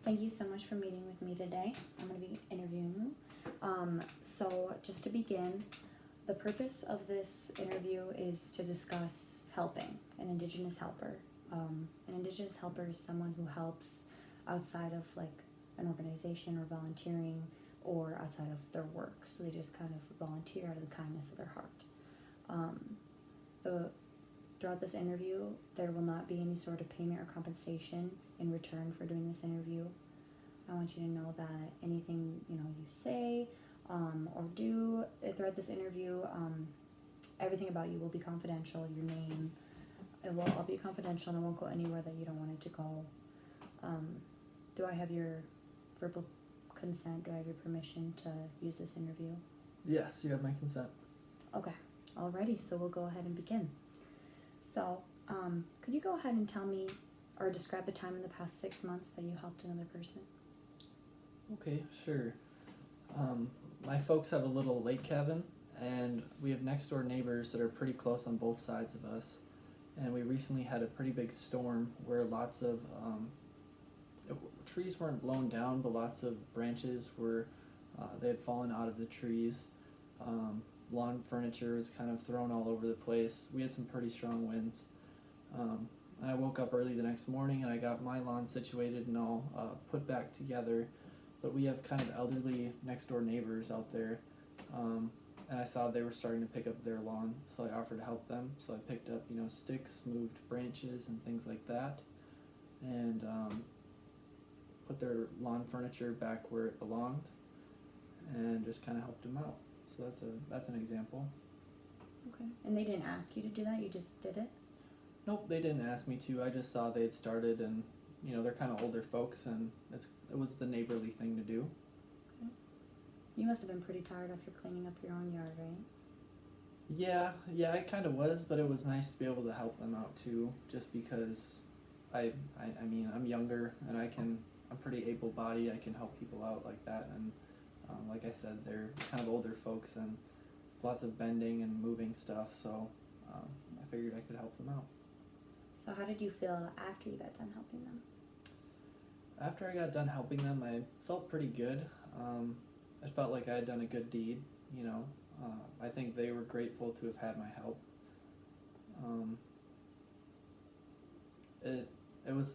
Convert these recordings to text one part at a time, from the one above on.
Thank you so much for meeting with me today. I'm going to be interviewing you. So, just to begin, the purpose of this interview is to discuss helping an Indigenous helper. An Indigenous helper is someone who helps outside of like an organization or volunteering or outside of their work. So they just kind of volunteer out of the kindness of their heart. Throughout this interview, there will not be any sort of payment or compensation in return for doing this interview. I want you to know that anything you say or do throughout this interview, everything about you will be confidential. Your name, it will all be confidential, and it won't go anywhere that you don't want it to go. Do I have your verbal consent? Do I have your permission to use this interview? Yes, you have my consent. Okay, alrighty. So we'll go ahead and begin. So, could you go ahead and tell me or describe a time in the past 6 months that you helped another person? Okay, sure. My folks have a little lake cabin, and we have next door neighbors that are pretty close on both sides of us. And we recently had a pretty big storm where lots of trees weren't blown down, but lots of branches were they had fallen out of the trees. Lawn furniture was kind of thrown all over the place. We had some pretty strong winds. I woke up early the next morning and I got my lawn situated and all put back together. But we have kind of elderly next door neighbors out there. And I saw they were starting to pick up their lawn, so I offered to help them. So I picked up, sticks, moved branches and things like that, and put their lawn furniture back where it belonged, and just kind of helped them out. So that's an example. Okay. And they didn't ask you to do that? You just did it? Nope, they didn't ask me to. I just saw they had started, and they're kind of older folks, and it was the neighborly thing to do. Okay. You must have been pretty tired after cleaning up your own yard, right? Yeah, I kind of was, but it was nice to be able to help them out too, just because I mean, I'm younger and I'm pretty able-bodied. I can help people out like that, and like I said, they're kind of older folks, and it's lots of bending and moving stuff, so I figured I could help them out. So how did you feel after you got done helping them? After I got done helping them, I felt pretty good. I felt like I had done a good deed, I think they were grateful to have had my help. It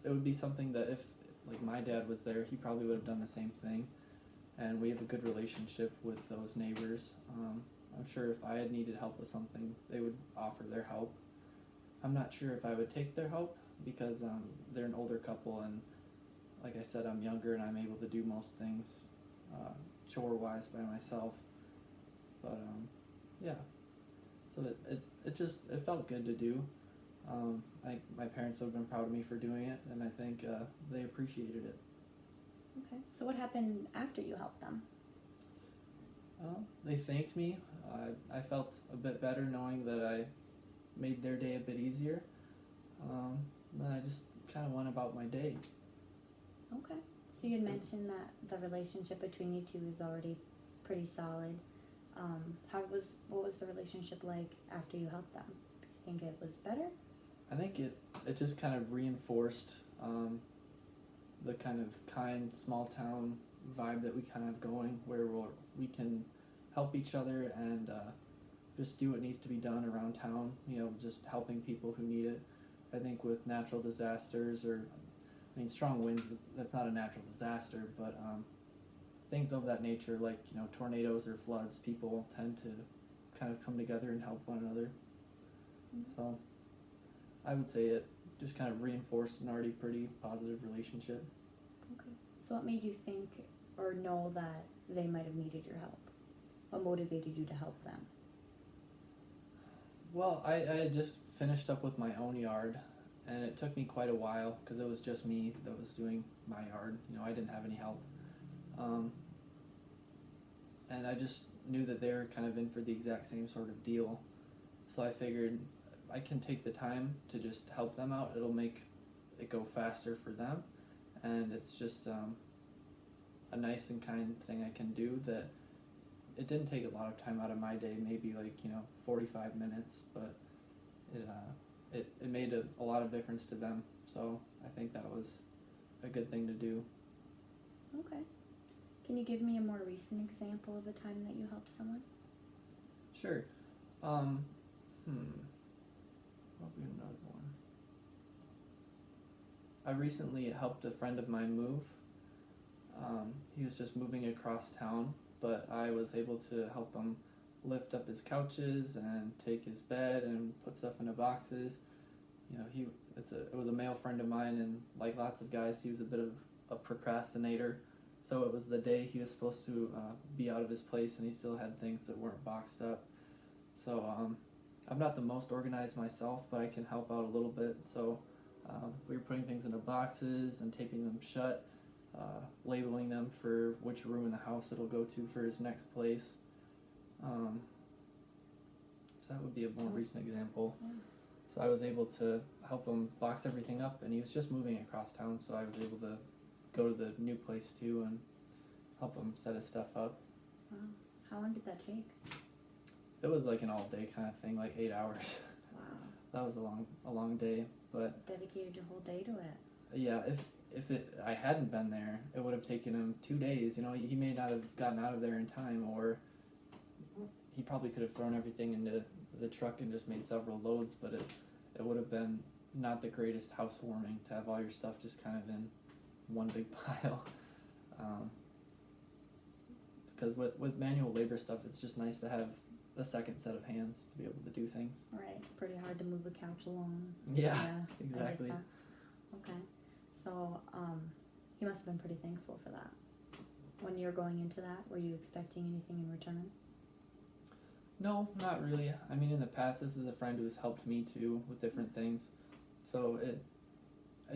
would be something that if like my dad was there, he probably would have done the same thing, and we have a good relationship with those neighbors. I'm sure if I had needed help with something, they would offer their help. I'm not sure if I would take their help because they're an older couple, and like I said, I'm younger and I'm able to do most things chore-wise by myself. But yeah, so it felt good to do. My parents would have been proud of me for doing it, and I think they appreciated it. Okay. So what happened after you helped them? Well, they thanked me. I felt a bit better knowing that I made their day a bit easier. Then I just kind of went about my day. Okay. So you had mentioned that the relationship between you two is already pretty solid. What was the relationship like after you helped them? Do you think it was better? I think it just kind of reinforced the kind of kind small town vibe that we kind of have going, where we can help each other and just do what needs to be done around town, just helping people who need it. I think with natural disasters strong winds, that's not a natural disaster, but things of that nature, like, tornadoes or floods, people tend to kind of come together and help one another. Mm-hmm. So I would say it just kind of reinforced an already pretty positive relationship. Okay. So what made you think or know that they might have needed your help? What motivated you to help them? Well, I had just finished up with my own yard, and it took me quite a while because it was just me that was doing my yard. I didn't have any help. And I just knew that they were kind of in for the exact same sort of deal. So I figured I can take the time to just help them out. It'll make it go faster for them. And it's just a nice and kind thing I can do that it didn't take a lot of time out of my day, maybe 45 minutes, but it made a lot of difference to them. So I think that was a good thing to do. Okay. Can you give me a more recent example of a time that you helped someone? Sure. What would be another one? I recently helped a friend of mine move. He was just moving across town, but I was able to help him lift up his couches and take his bed and put stuff into boxes. You know, it was a male friend of mine, and like lots of guys, he was a bit of a procrastinator. So it was the day he was supposed to be out of his place, and he still had things that weren't boxed up. So I'm not the most organized myself, but I can help out a little bit. So we were putting things into boxes and taping them shut, labeling them for which room in the house it'll go to for his next place. So that would be a more recent example. Yeah. So I was able to help him box everything up, and he was just moving across town, so I was able to go to the new place too and help him set his stuff up. Wow. How long did that take? It was like an all-day kind of thing, like 8 hours. Wow. That was a long day, but Dedicated your whole day to it. yeah, if I hadn't been there, it would have taken him 2 days. You know, he may not have gotten out of there in time, or he probably could have thrown everything into the truck and just made several loads, but it would have been not the greatest housewarming to have all your stuff just kind of in one big pile. Because with manual labor stuff, it's just nice to have a second set of hands to be able to do things. Right. It's pretty hard to move a couch alone. Yeah, I exactly. get that. Okay. So you must have been pretty thankful for that. When you were going into that, were you expecting anything in return? No, not really. I mean, in the past, this is a friend who's helped me too with different things. So it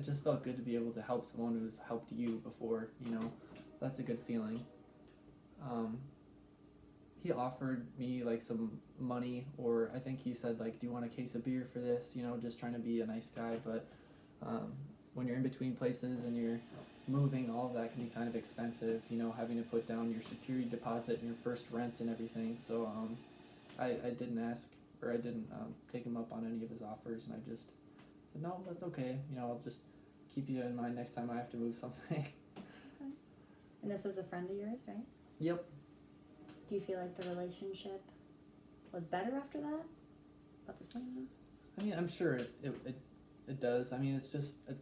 just felt good to be able to help someone who's helped you before, you know. That's a good feeling. He offered me like some money, or I think he said like, do you want a case of beer for this? You know, just trying to be a nice guy. But when you're in between places and you're moving, all of that can be kind of expensive, you know, having to put down your security deposit and your first rent and everything. So I didn't ask, or I didn't take him up on any of his offers, and I just said, no, that's okay. You know, I'll just keep you in mind next time I have to move something. Okay. And this was a friend of yours, right? Yep. Do you feel like the relationship was better after that? About the same? I mean, I'm sure it does. I mean, it's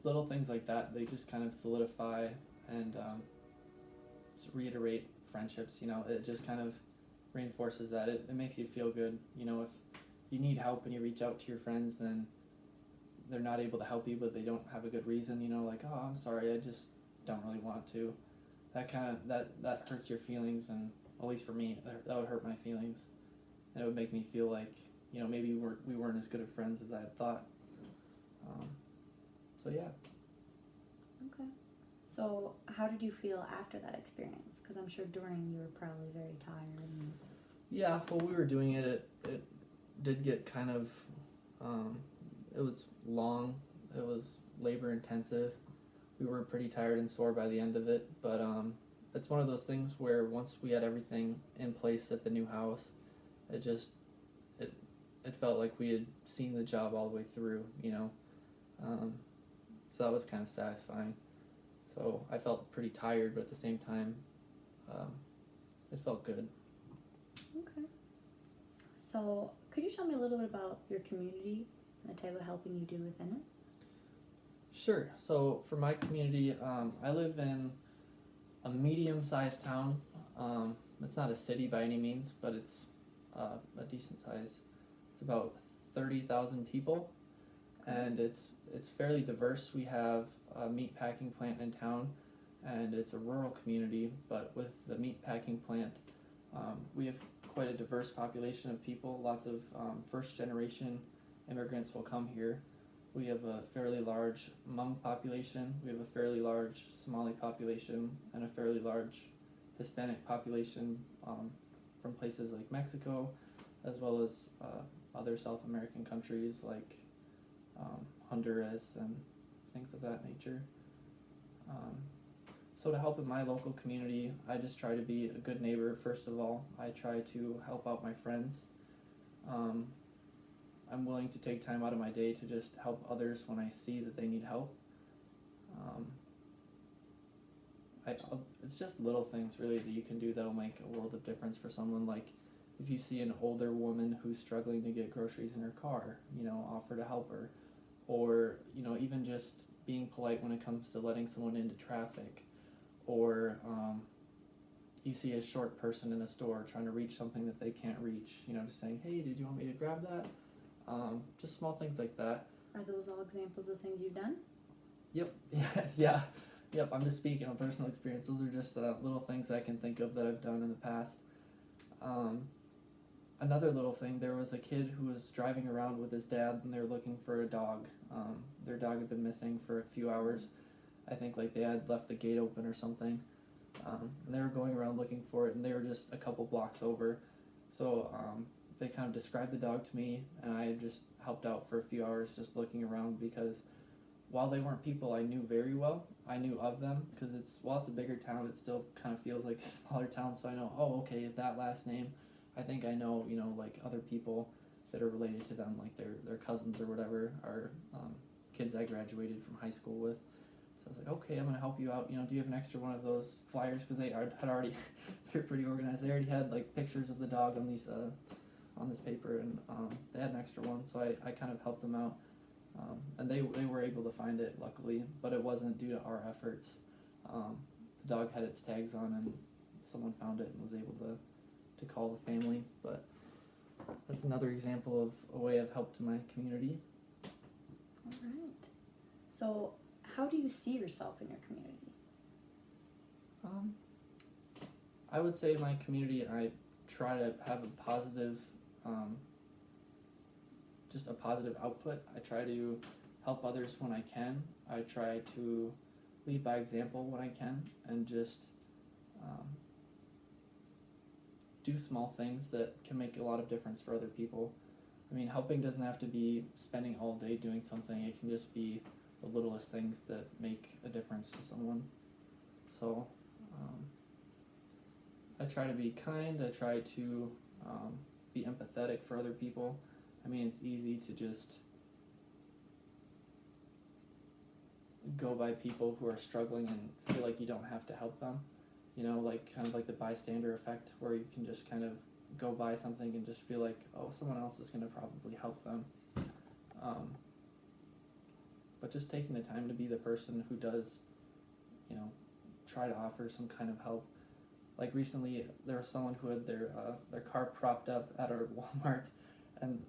little things like that. They just kind of solidify and just reiterate friendships. You know, it just kind of reinforces that. It makes you feel good. You know, if you need help and you reach out to your friends, then they're not able to help you, but they don't have a good reason. You know, like, oh, I'm sorry, I just don't really want to. That kind of that hurts your feelings, and at least for me, that would hurt my feelings, and it would make me feel like, you know, maybe we weren't as good of friends as I had thought. So yeah. Okay. So how did you feel after that experience? Because I'm sure during you were probably very tired. And... Yeah, while we were doing it, it did get kind of, it was long, it was labor intensive. We were pretty tired and sore by the end of it, but it's one of those things where once we had everything in place at the new house, it felt like we had seen the job all the way through, you know. So that was kind of satisfying. So I felt pretty tired, but at the same time, it felt good. Okay. So could you tell me a little bit about your community and the type of helping you do within it? Sure. So for my community, I live in a medium-sized town. It's not a city by any means, but it's a decent size. It's about 30,000 people, and it's fairly diverse. We have a meat packing plant in town, and it's a rural community, but with the meat packing plant, we have quite a diverse population of people. Lots of first-generation immigrants will come here. We have a fairly large Hmong population, we have a fairly large Somali population, and a fairly large Hispanic population from places like Mexico, as well as other South American countries like Honduras and things of that nature. So to help in my local community, I just try to be a good neighbor first of all. I try to help out my friends. I'm willing to take time out of my day to just help others when I see that they need help. it's just little things really that you can do that'll make a world of difference for someone. Like if you see an older woman who's struggling to get groceries in her car, offer to help her, or even just being polite when it comes to letting someone into traffic, or you see a short person in a store trying to reach something that they can't reach, just saying, hey, did you want me to grab that? Just small things like that. Are those all examples of things you've done? Yep. Yeah. Yep. I'm just speaking on personal experience. Those are just little things I can think of that I've done in the past. Another little thing, there was a kid who was driving around with his dad and they were looking for a dog. Their dog had been missing for a few hours. I think like they had left the gate open or something. And they were going around looking for it, and they were just a couple blocks over. So they kind of described the dog to me, and I just helped out for a few hours just looking around, because while they weren't people I knew very well, I knew of them, because while it's a bigger town, it still kind of feels like a smaller town, so I know, oh, okay, that last name, I think I know, like other people that are related to them, like their cousins or whatever, are kids I graduated from high school with. So I was like, okay, I'm going to help you out. Do you have an extra one of those flyers? Because they had already, they're pretty organized. They already had like pictures of the dog on these on this paper, and they had an extra one. So I kind of helped them out, and they were able to find it, luckily, but it wasn't due to our efforts. The dog had its tags on, and someone found it and was able to call the family. But that's another example of a way I've helped my community. All right. So how do you see yourself in your community? I would say my community, I try to have a positive, just a positive output. I try to help others when I can. I try to lead by example when I can, and just do small things that can make a lot of difference for other people. I mean, helping doesn't have to be spending all day doing something. It can just be the littlest things that make a difference to someone. So I try to be kind. I try to be empathetic for other people. I mean, it's easy to just go by people who are struggling and feel like you don't have to help them. Like kind of like the bystander effect, where you can just kind of go by something and just feel like, oh, someone else is going to probably help them. But just taking the time to be the person who does, try to offer some kind of help. Like recently, there was someone who had their car propped up at our Walmart, and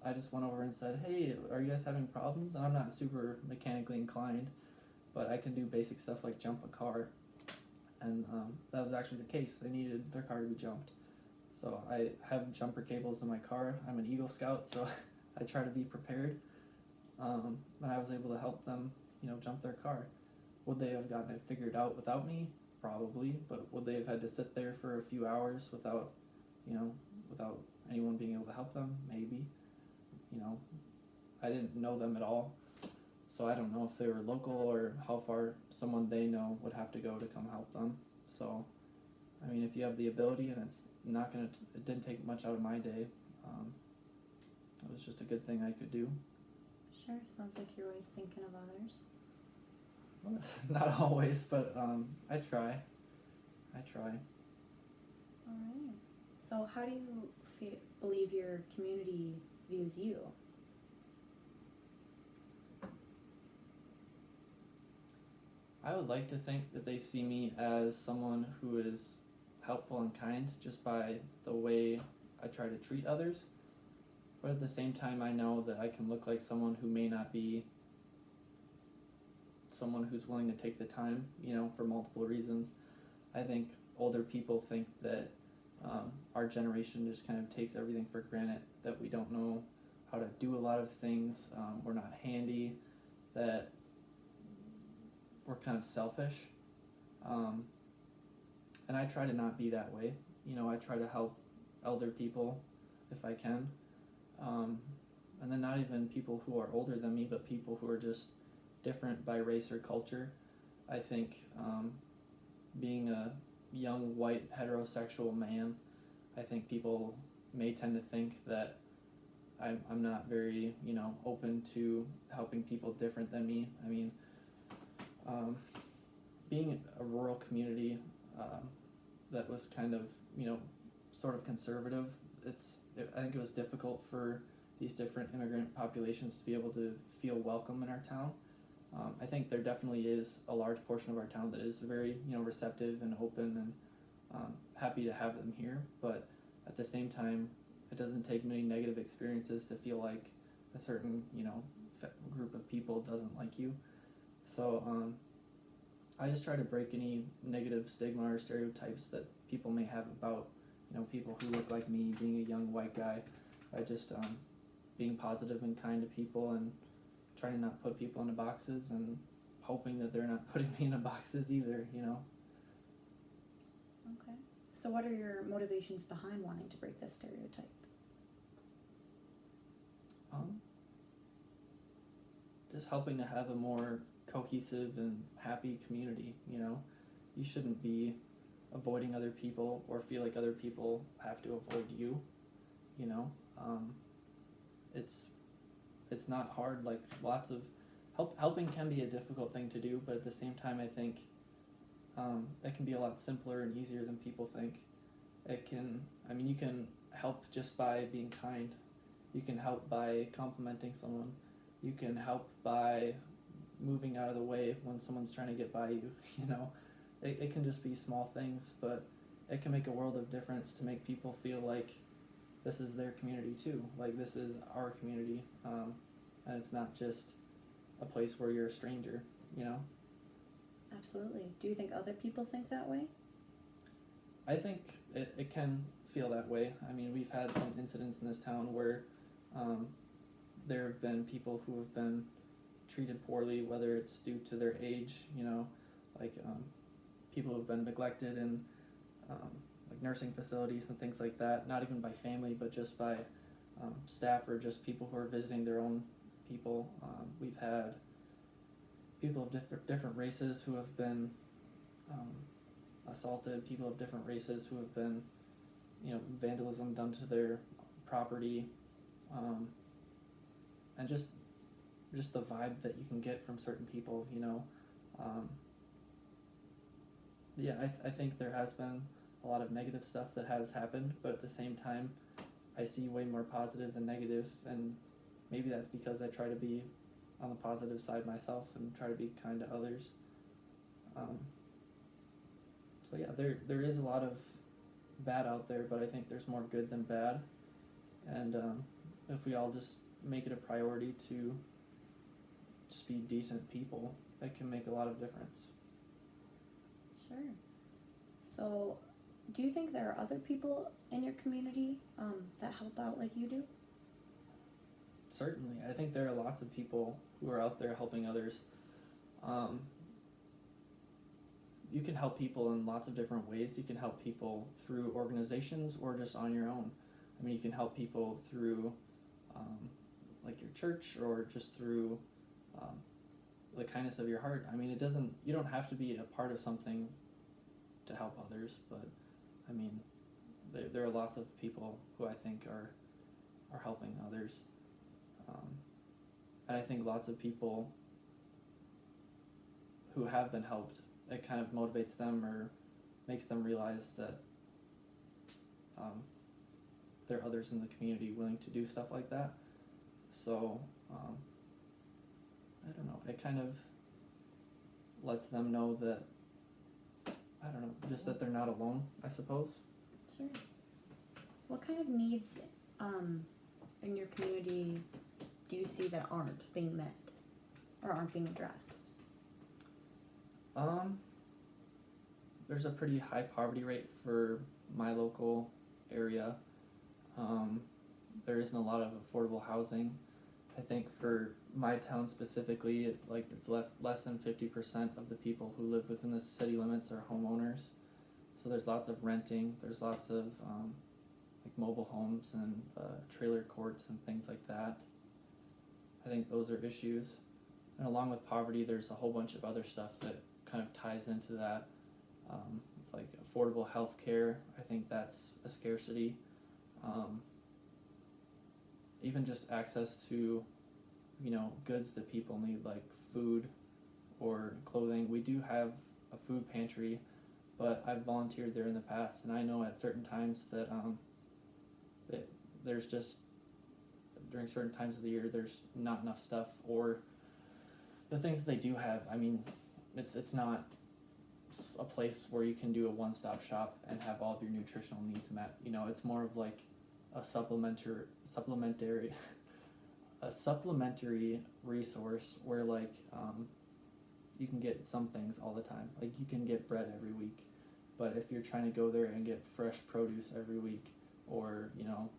I just went over and said, hey, are you guys having problems? And I'm not super mechanically inclined, but I can do basic stuff like jump a car. And that was actually the case. They needed their car to be jumped. So I have jumper cables in my car. I'm an Eagle Scout, so I try to be prepared. And I was able to help them, jump their car. Would they have gotten it figured out without me? Probably. But would they have had to sit there for a few hours without anyone being able to help them? Maybe. I didn't know them at all, so I don't know if they were local or how far someone they know would have to go to come help them. So, I mean, if you have the ability, and it didn't take much out of my day. It was just a good thing I could do. Sure, sounds like you're always thinking of others. Well, not always, but I try. All right. So how do you believe your community views you? I would like to think that they see me as someone who is helpful and kind just by the way I try to treat others. But at the same time, I know that I can look like someone who may not be someone who's willing to take the time, for multiple reasons. I think older people think that our generation just kind of takes everything for granted, that we don't know how to do a lot of things, we're not handy, that we're kind of selfish. And I try to not be that way. I try to help elder people if I can. And then not even people who are older than me, but people who are just different by race or culture. I think being a young white heterosexual man, I think people may tend to think that I'm not very open to helping people different than me. I mean, being a rural community that was kind of, sort of conservative, I think it was difficult for these different immigrant populations to be able to feel welcome in our town. I think there definitely is a large portion of our town that is very, receptive and open and happy to have them here, but at the same time, it doesn't take many negative experiences to feel like a certain, group of people doesn't like you. So I just try to break any negative stigma or stereotypes that people may have about, people who look like me, being a young white guy, by just being positive and kind to people and trying to not put people into boxes and hoping that they're not putting me into boxes either, Okay. So what are your motivations behind wanting to break this stereotype? Just helping to have a more cohesive and happy community, You shouldn't be avoiding other people or feel like other people have to avoid you, It's not hard, like lots of helping can be a difficult thing to do, but at the same time I think it can be a lot simpler and easier than people think. You can help just by being kind. You can help by complimenting someone. You can help by moving out of the way when someone's trying to get by you, It can just be small things, but it can make a world of difference to make people feel like this is their community too, like this is our community, and it's not just a place where you're a stranger, Absolutely. Do you think other people think that way? I think it can feel that way. We've had some incidents in this town where there have been people who have been treated poorly, whether it's due to their age, like people who have been neglected in like nursing facilities and things like that, not even by family, but just by staff or just people who are visiting their own people. We've had people of different races who have been assaulted, people of different races who have been, vandalism done to their property, and just the vibe that you can get from certain people, I think there has been a lot of negative stuff that has happened, but at the same time, I see way more positive than negative, and maybe that's because I try to be on the positive side myself and try to be kind to others. There is a lot of bad out there, but I think there's more good than bad, and if we all just make it a priority to just be decent people, it can make a lot of difference. Sure. So, do you think there are other people in your community that help out like you do? Certainly. I think there are lots of people who are out there helping others. You can help people in lots of different ways. You can help people through organizations or just on your own. You can help people through like your church or just through the kindness of your heart. You don't have to be a part of something to help others, but there are lots of people who I think are helping others. And I think lots of people who have been helped, it kind of motivates them or makes them realize that there are others in the community willing to do stuff like that. So, I don't know, it kind of lets them know that, just that they're not alone, I suppose. Sure. What kind of needs in your community do you see that aren't being met or aren't being addressed? There's a pretty high poverty rate for my local area. There isn't a lot of affordable housing. I think for my town specifically, it's less than 50% of the people who live within the city limits are homeowners. So there's lots of renting. There's lots of mobile homes and trailer courts and things like that. I think those are issues. And along with poverty, there's a whole bunch of other stuff that kind of ties into that. Like affordable health care, I think that's a scarcity. Even just access to, goods that people need, like food or clothing. We do have a food pantry, but I've volunteered there in the past, and I know at certain times that there's just, during certain times of the year, there's not enough stuff, or the things that they do have, I mean, it's not a place where you can do a one-stop shop and have all of your nutritional needs met. You know, it's more of like a supplementary a supplementary resource where like you can get some things all the time. Like you can get bread every week, but if you're trying to go there and get fresh produce every week, or you know,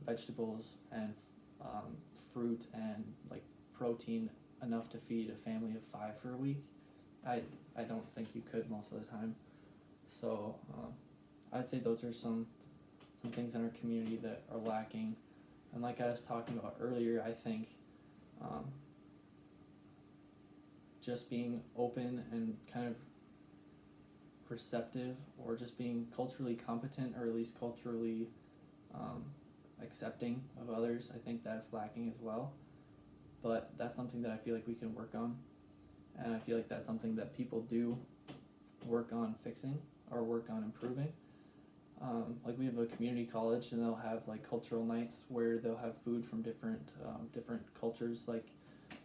vegetables and fruit and like protein enough to feed a family of 5 for a week, I don't think you could most of the time. So I'd say those are some things in our community that are lacking. And like I was talking about earlier, I think just being open and kind of perceptive, or just being culturally competent, or at least culturally accepting of others, I think that's lacking as well. But that's something that I feel like we can work on, and I feel like that's something that people do work on fixing or work on improving. Like we have a community college, and they'll have like cultural nights where they'll have food from different cultures. Like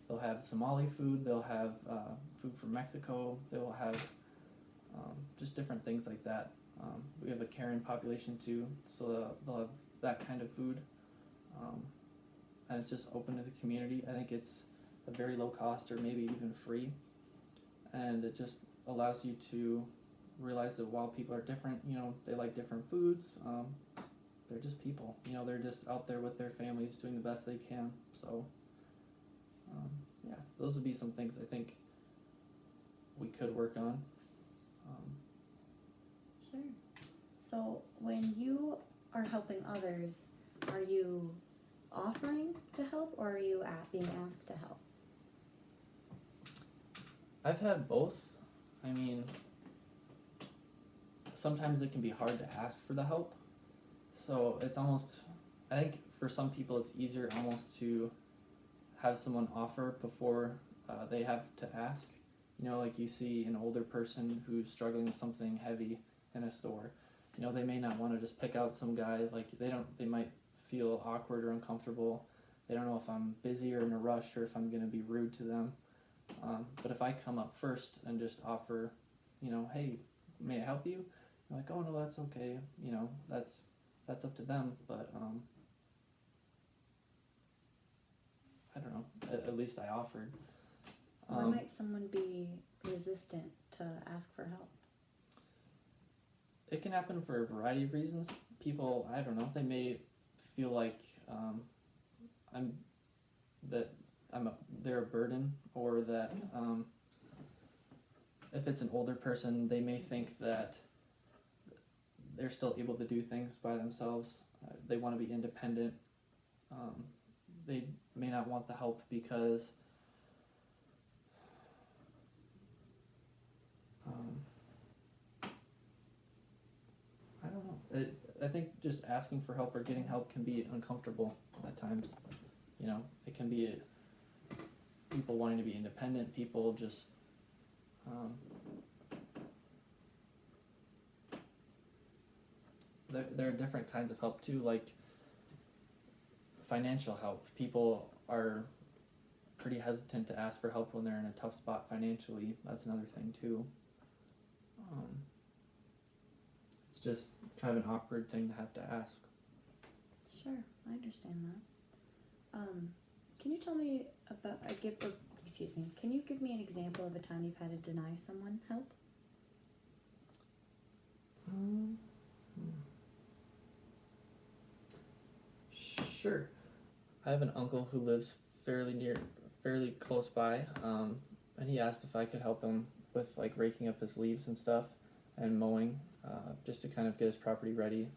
they'll have Somali food, they'll have food from Mexico, they'll have just different things like that. We have a Karen population too, so they'll have that kind of food, and it's just open to the community. I think it's a very low cost, or maybe even free, and it just allows you to realize that while people are different, you know, they like different foods, they're just people, you know, they're just out there with their families doing the best they can. So yeah, those would be some things I think we could work on. Sure. So when you are helping others, are you offering to help, or are you being asked to help? I've had both. I mean, sometimes it can be hard to ask for the help, so it's almost, I think for some people it's easier almost to have someone offer before they have to ask. You know, like you see an older person who's struggling with something heavy in a store, you know, they may not want to just pick out some guy, like they might feel awkward or uncomfortable. They don't know if I'm busy or in a rush, or if I'm going to be rude to them. But if I come up first and just offer, you know, hey, may I help you? They're like, oh no, that's okay. You know, that's up to them. But I don't know. At least I offered. Why might someone be resistant to ask for help? It can happen for a variety of reasons. People, I don't know, they may feel like they're a burden, or that if it's an older person, they may think that they're still able to do things by themselves. They want to be independent. They may not want the help because I don't know. I think just asking for help or getting help can be uncomfortable at times. You know, it can be people wanting to be independent, people just there are different kinds of help too, like financial help. People are pretty hesitant to ask for help when they're in a tough spot financially. That's another thing too. It's just kind of an awkward thing to have to ask. Sure, I understand that. Can you tell me about, can you give me an example of a time you've had to deny someone help? Sure. I have an uncle who lives fairly close by, and he asked if I could help him with like raking up his leaves and stuff and mowing, just to kind of get his property ready.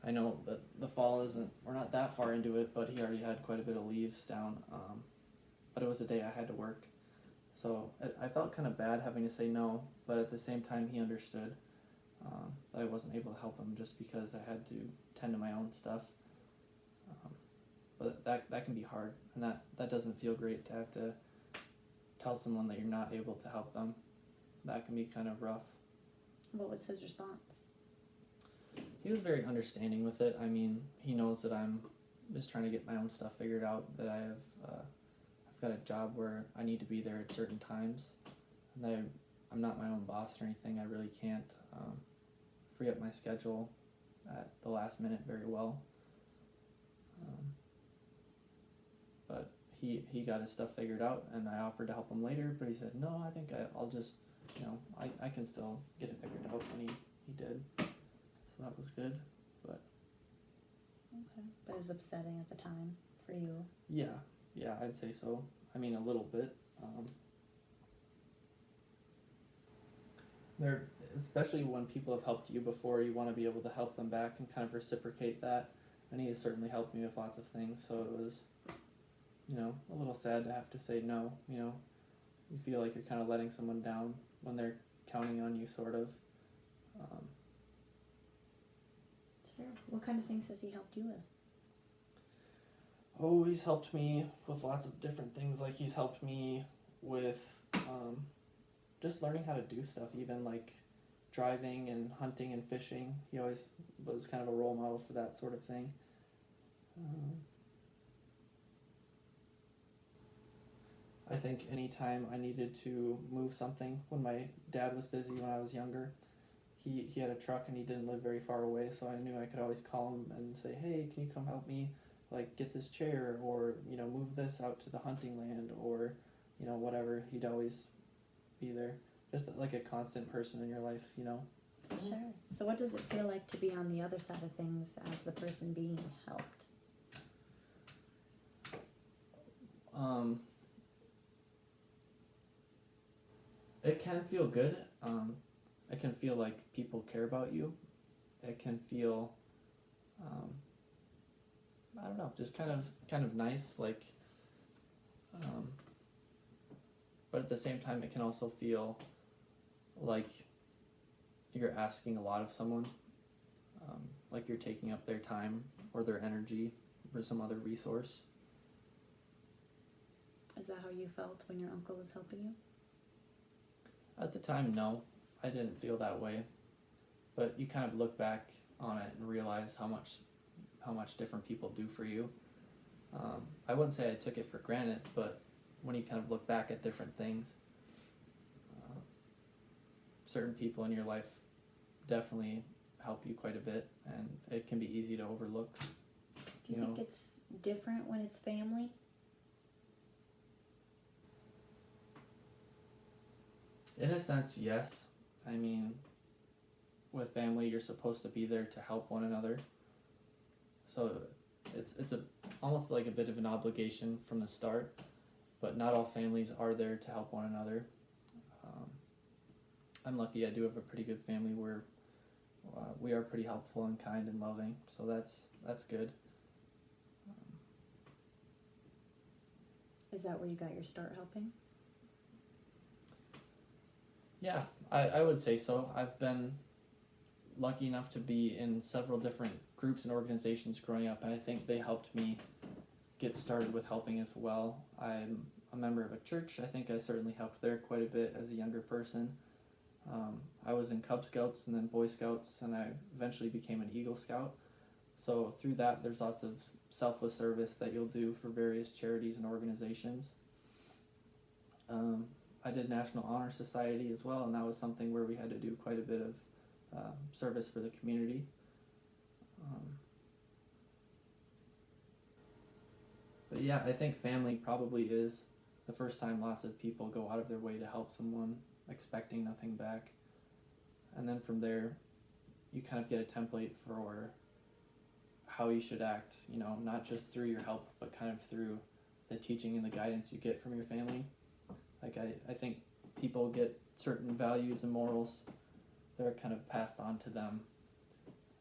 I know that the fall we're not that far into it, but he already had quite a bit of leaves down, but it was a day I had to work. So I felt kind of bad having to say no, but at the same time he understood that I wasn't able to help him just because I had to tend to my own stuff. But that can be hard, and that doesn't feel great to have to tell someone that you're not able to help them. that can be kind of rough. What was his response? He was very understanding with it. I mean, he knows that I'm just trying to get my own stuff figured out, that I've got a job where I need to be there at certain times, and that I'm not my own boss or anything. I really can't free up my schedule at the last minute very well. But he got his stuff figured out, and I offered to help him later, but he said, no, I think I'll just, I can still get it figured out, and he did. So that was good, but... Okay. But it was upsetting at the time for you. Yeah, I'd say so. I mean, a little bit. Especially when people have helped you before, you want to be able to help them back and kind of reciprocate that. And he has certainly helped me with lots of things, so it was, a little sad to have to say no. You feel like you're kind of letting someone down when they're counting on you, sort of. Sure. What kind of things has he helped you with? Oh, he's helped me with lots of different things. Like, he's helped me with just learning how to do stuff, even like driving and hunting and fishing. He always was kind of a role model for that sort of thing. I think anytime I needed to move something, when my dad was busy when I was younger, he had a truck and he didn't live very far away, so I knew I could always call him and say, hey, can you come help me, like, get this chair, or, move this out to the hunting land, or, whatever. He'd always be there. Just like a constant person in your life, Sure. So what does it feel like to be on the other side of things as the person being helped? It can feel good. It can feel like people care about you. It can feel, I don't know, just kind of nice, like, but at the same time, it can also feel like you're asking a lot of someone, like you're taking up their time or their energy for some other resource. Is that how you felt when your uncle was helping you? At the time, no, I didn't feel that way, but you kind of look back on it and realize how much different people do for you. I wouldn't say I took it for granted, but when you kind of look back at different things, certain people in your life definitely help you quite a bit, and it can be easy to overlook. Do you think it's different when it's family? In a sense, yes. I mean, with family, you're supposed to be there to help one another. So it's almost like a bit of an obligation from the start, but not all families are there to help one another. I'm lucky I do have a pretty good family where we are pretty helpful and kind and loving, so that's good. Is that where you got your start helping? Yeah, I would say so. I've been lucky enough to be in several different groups and organizations growing up, and I think they helped me get started with helping as well. I'm a member of a church. I think I certainly helped there quite a bit as a younger person. I was in Cub Scouts and then Boy Scouts, and I eventually became an Eagle Scout. So through that, there's lots of selfless service that you'll do for various charities and organizations. I did National Honor Society as well, and that was something where we had to do quite a bit of service for the community. But yeah, I think family probably is the first time lots of people go out of their way to help someone expecting nothing back. And then from there, you kind of get a template for how you should act, not just through your help, but kind of through the teaching and the guidance you get from your family. Like, I think people get certain values and morals that are kind of passed on to them,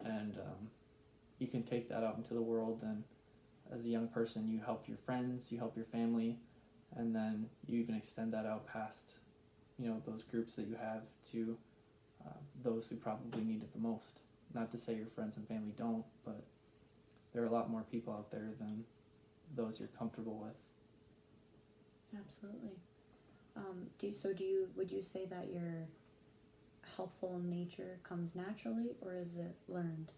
and you can take that out into the world, and as a young person you help your friends, you help your family, and then you even extend that out past those groups that you have to those who probably need it the most. Not to say your friends and family don't, but there are a lot more people out there than those you're comfortable with. Absolutely. Would you say that your helpful nature comes naturally, or is it learned?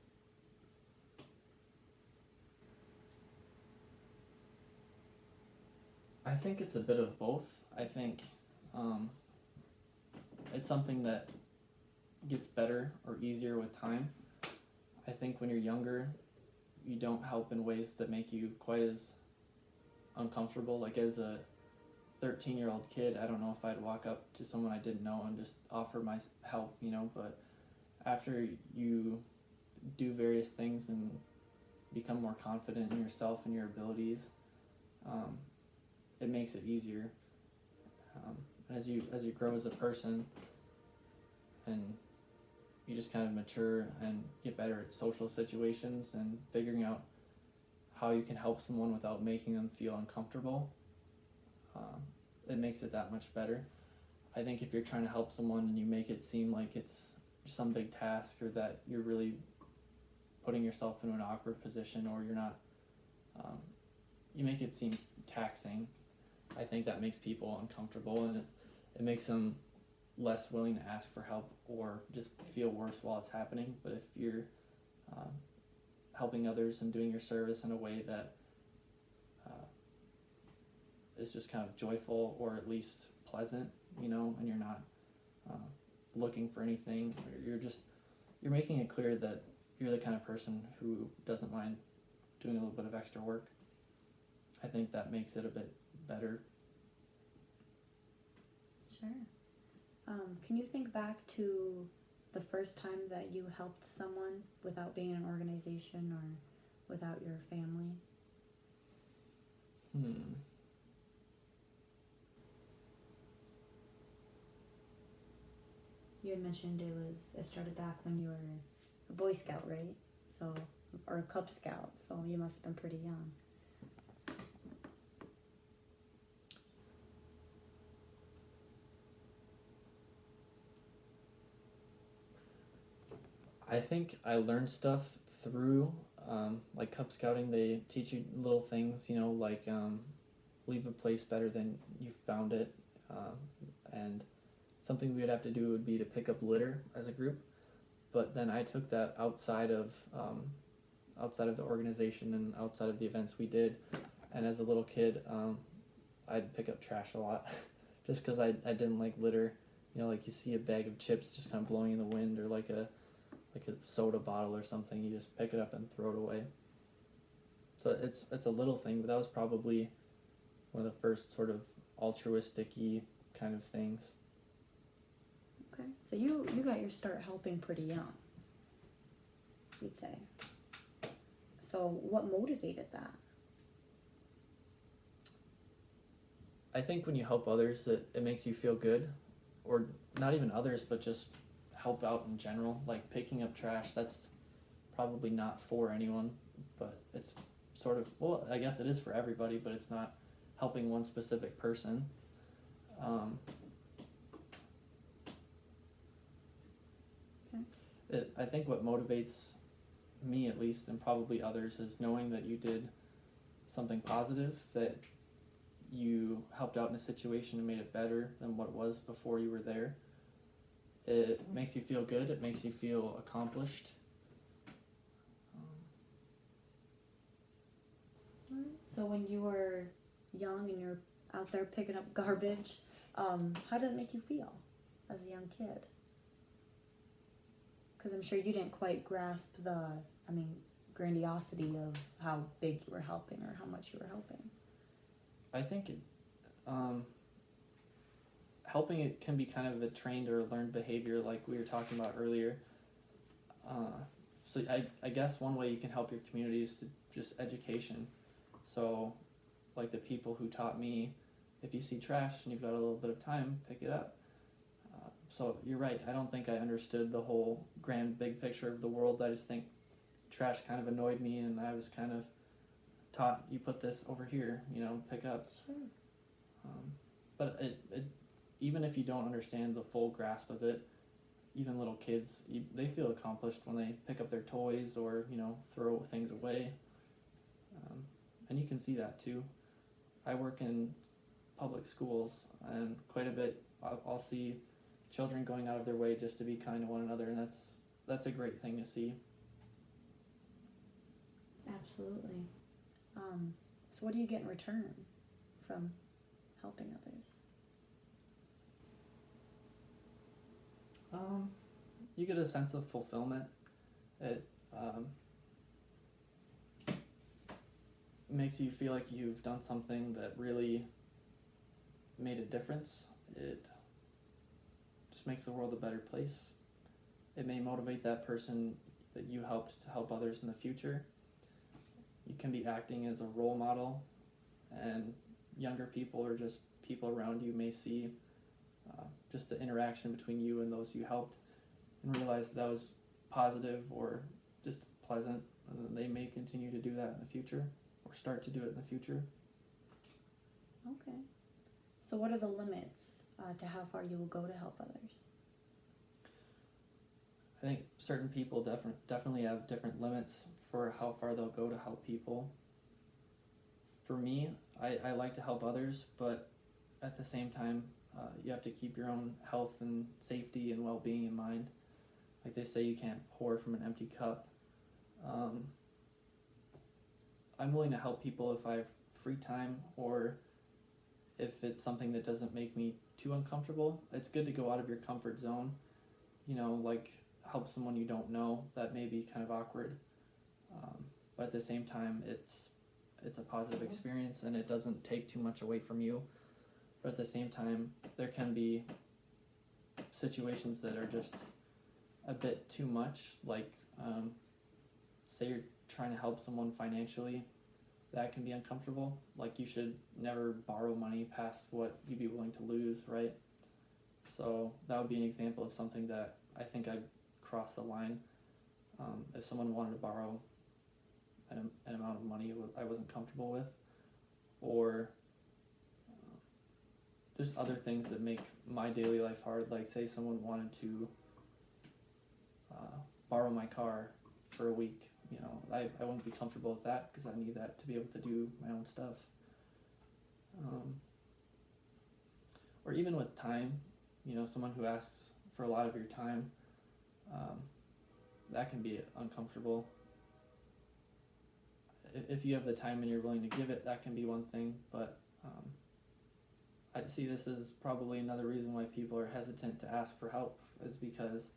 I think it's a bit of both. I think it's something that gets better or easier with time. I think when you're younger, you don't help in ways that make you quite as uncomfortable. Like as a 13-year-old kid, I don't know if I'd walk up to someone I didn't know and just offer my help, but after you do various things and become more confident in yourself and your abilities, it makes it easier. And as you grow as a person and you just kind of mature and get better at social situations and figuring out how you can help someone without making them feel uncomfortable, it makes it that much better. I think if you're trying to help someone and you make it seem like it's some big task or that you're really putting yourself in an awkward position, or you're not, you make it seem taxing, I think that makes people uncomfortable, and it makes them less willing to ask for help or just feel worse while it's happening. But if you're helping others and doing your service in a way that is just kind of joyful or at least pleasant, and you're not looking for anything, or you're making it clear that you're the kind of person who doesn't mind doing a little bit of extra work, I think that makes it a bit better. Sure. Can you think back to the first time that you helped someone without being in an organization or without your family? You had mentioned it started back when you were a Boy Scout, right? So, or a Cub Scout, so you must have been pretty young. I think I learned stuff through, like Cub Scouting. They teach you little things, like leave a place better than you found it. And something we would have to do would be to pick up litter as a group. But then I took that outside of the organization and outside of the events we did. And as a little kid, I'd pick up trash a lot just because I didn't like litter. Like you see a bag of chips just kind of blowing in the wind, or like a soda bottle or something, you just pick it up and throw it away. So it's a little thing, but that was probably one of the first sort of altruistic-y kind of things. Okay, so you got your start helping pretty young, you'd say. So what motivated that? I think when you help others, it makes you feel good, or not even others, but just help out in general. Like picking up trash, that's probably not for anyone, but it's sort of, well, I guess it is for everybody, but it's not helping one specific person. I think what motivates me, at least, and probably others, is knowing that you did something positive, that you helped out in a situation and made it better than what it was before you were there. It makes you feel good. It makes you feel accomplished. So when you were young and you're out there picking up garbage, how did it make you feel as a young kid? Because I'm sure you didn't quite grasp the, grandiosity of how big you were helping or how much you were helping. I think helping, it can be kind of a trained or learned behavior, like we were talking about earlier. So I guess one way you can help your community is to just education. So like the people who taught me, if you see trash and you've got a little bit of time, pick it up. So you're right, I don't think I understood the whole grand big picture of the world. I just think trash kind of annoyed me, and I was kind of taught, you put this over here, pick up. Sure. But it even if you don't understand the full grasp of it, even little kids, they feel accomplished when they pick up their toys or throw things away, and you can see that too. I work in public schools, and quite a bit I'll see children going out of their way just to be kind to one another, and that's a great thing to see. Absolutely. So what do you get in return from helping others? You get a sense of fulfillment. It makes you feel like you've done something that really made a difference. It just makes the world a better place. It may motivate that person that you helped to help others in the future. You can be acting as a role model, and younger people or just people around you may see just the interaction between you and those you helped and realize that was positive or just pleasant, and they may continue to do that in the future or start to do it in the future. Okay. So what are the limits to how far you will go to help others? I think certain people definitely have different limits for how far they'll go to help people. For me, I like to help others, but at the same time, you have to keep your own health and safety and well-being in mind. Like they say, you can't pour from an empty cup. I'm willing to help people if I have free time, or if it's something that doesn't make me too uncomfortable. It's good to go out of your comfort zone, like help someone you don't know. That may be kind of awkward, but at the same time, it's a positive experience and it doesn't take too much away from you. But at the same time, there can be situations that are just a bit too much, like say you're trying to help someone financially. That can be uncomfortable. Like, you should never borrow money past what you'd be willing to lose, right? So that would be an example of something that I think I'd cross the line. If someone wanted to borrow an amount of money I wasn't comfortable with, or just other things that make my daily life hard. Like, say someone wanted to borrow my car for a week. I wouldn't be comfortable with that because I need that to be able to do my own stuff. Or even with time, someone who asks for a lot of your time, that can be uncomfortable. If you have the time and you're willing to give it, that can be one thing, but I see this as probably another reason why people are hesitant to ask for help, is because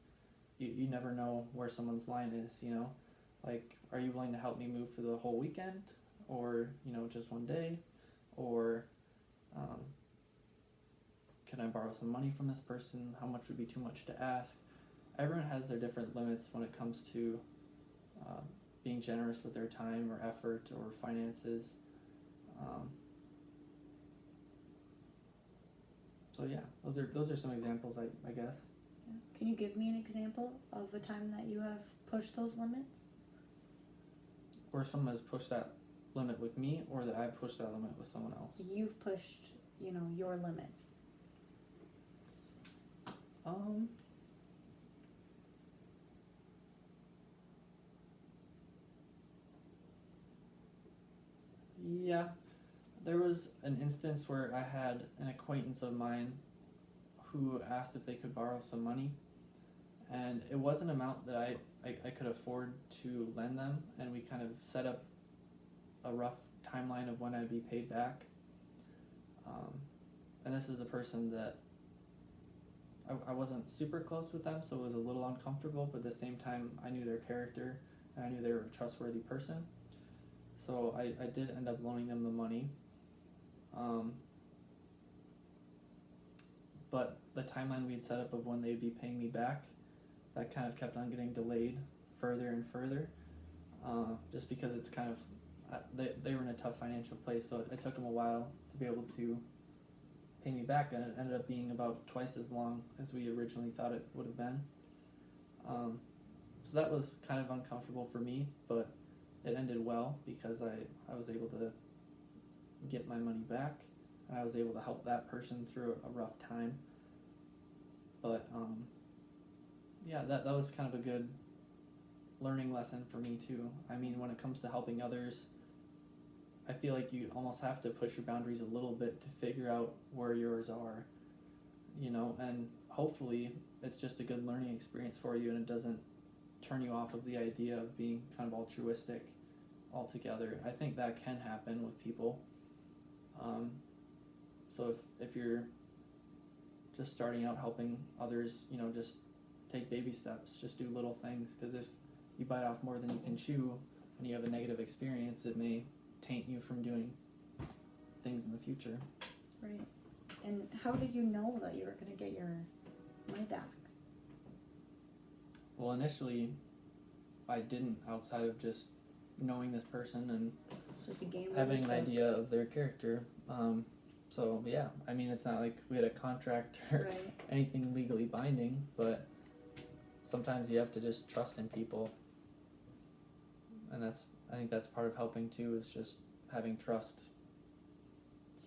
you never know where someone's line is, Like, are you willing to help me move for the whole weekend, or, just one day, or can I borrow some money from this person? How much would be too much to ask? Everyone has their different limits when it comes to being generous with their time or effort or finances. So yeah, those are some examples, I guess. Yeah. Can you give me an example of a time that you have pushed those limits? Where someone has pushed that limit with me, or that I've pushed that limit with someone else? You've pushed, your limits. Yeah, there was an instance where I had an acquaintance of mine who asked if they could borrow some money, and it was an amount that I could afford to lend them, and we kind of set up a rough timeline of when I'd be paid back. And this is a person that I wasn't super close with them, so it was a little uncomfortable, but at the same time, I knew their character, and I knew they were a trustworthy person. So I did end up loaning them the money. But the timeline we'd set up of when they'd be paying me back, that kind of kept on getting delayed further and further, just because it's kind of, they were in a tough financial place, so it took them a while to be able to pay me back, and it ended up being about twice as long as we originally thought it would have been. So that was kind of uncomfortable for me, but it ended well because I was able to get my money back, and I was able to help that person through a rough time. But yeah, that was kind of a good learning lesson for me too. I mean, when it comes to helping others, I feel like you almost have to push your boundaries a little bit to figure out where yours are, and hopefully it's just a good learning experience for you, and it doesn't turn you off of the idea of being kind of altruistic altogether. I think that can happen with people. So if you're just starting out helping others, just take baby steps, just do little things, because if you bite off more than you can chew and you have a negative experience, it may taint you from doing things in the future. Right. And how did you know that you were going to get your money back? Well, initially, I didn't, outside of just knowing this person and It's just a game. having an idea of their character. So yeah, I mean, it's not like we had a contract or Right. anything legally binding, but sometimes you have to just trust in people, and I think that's part of helping too, is just having trust.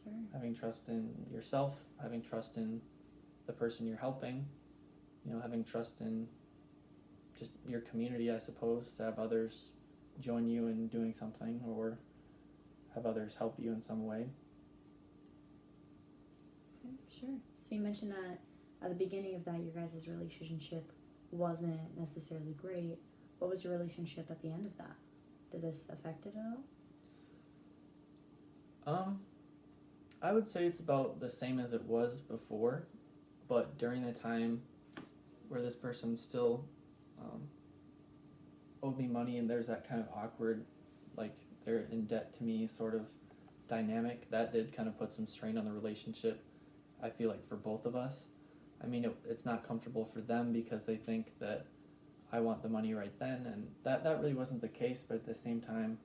Sure. Having trust in yourself, having trust in the person you're helping, having trust in just your community, I suppose, to have others join you in doing something or have others help you in some way. Okay, sure. So you mentioned that at the beginning of that, your guys' relationship wasn't necessarily great. What was your relationship at the end of that? Did this affect it at all? I would say it's about the same as it was before, but during the time where this person still owed me money, and there's that kind of awkward, like they're in debt to me sort of dynamic, that did kind of put some strain on the relationship, I feel like, for both of us. I mean, it's not comfortable for them because they think that I want the money right then, and that really wasn't the case, but at the same time,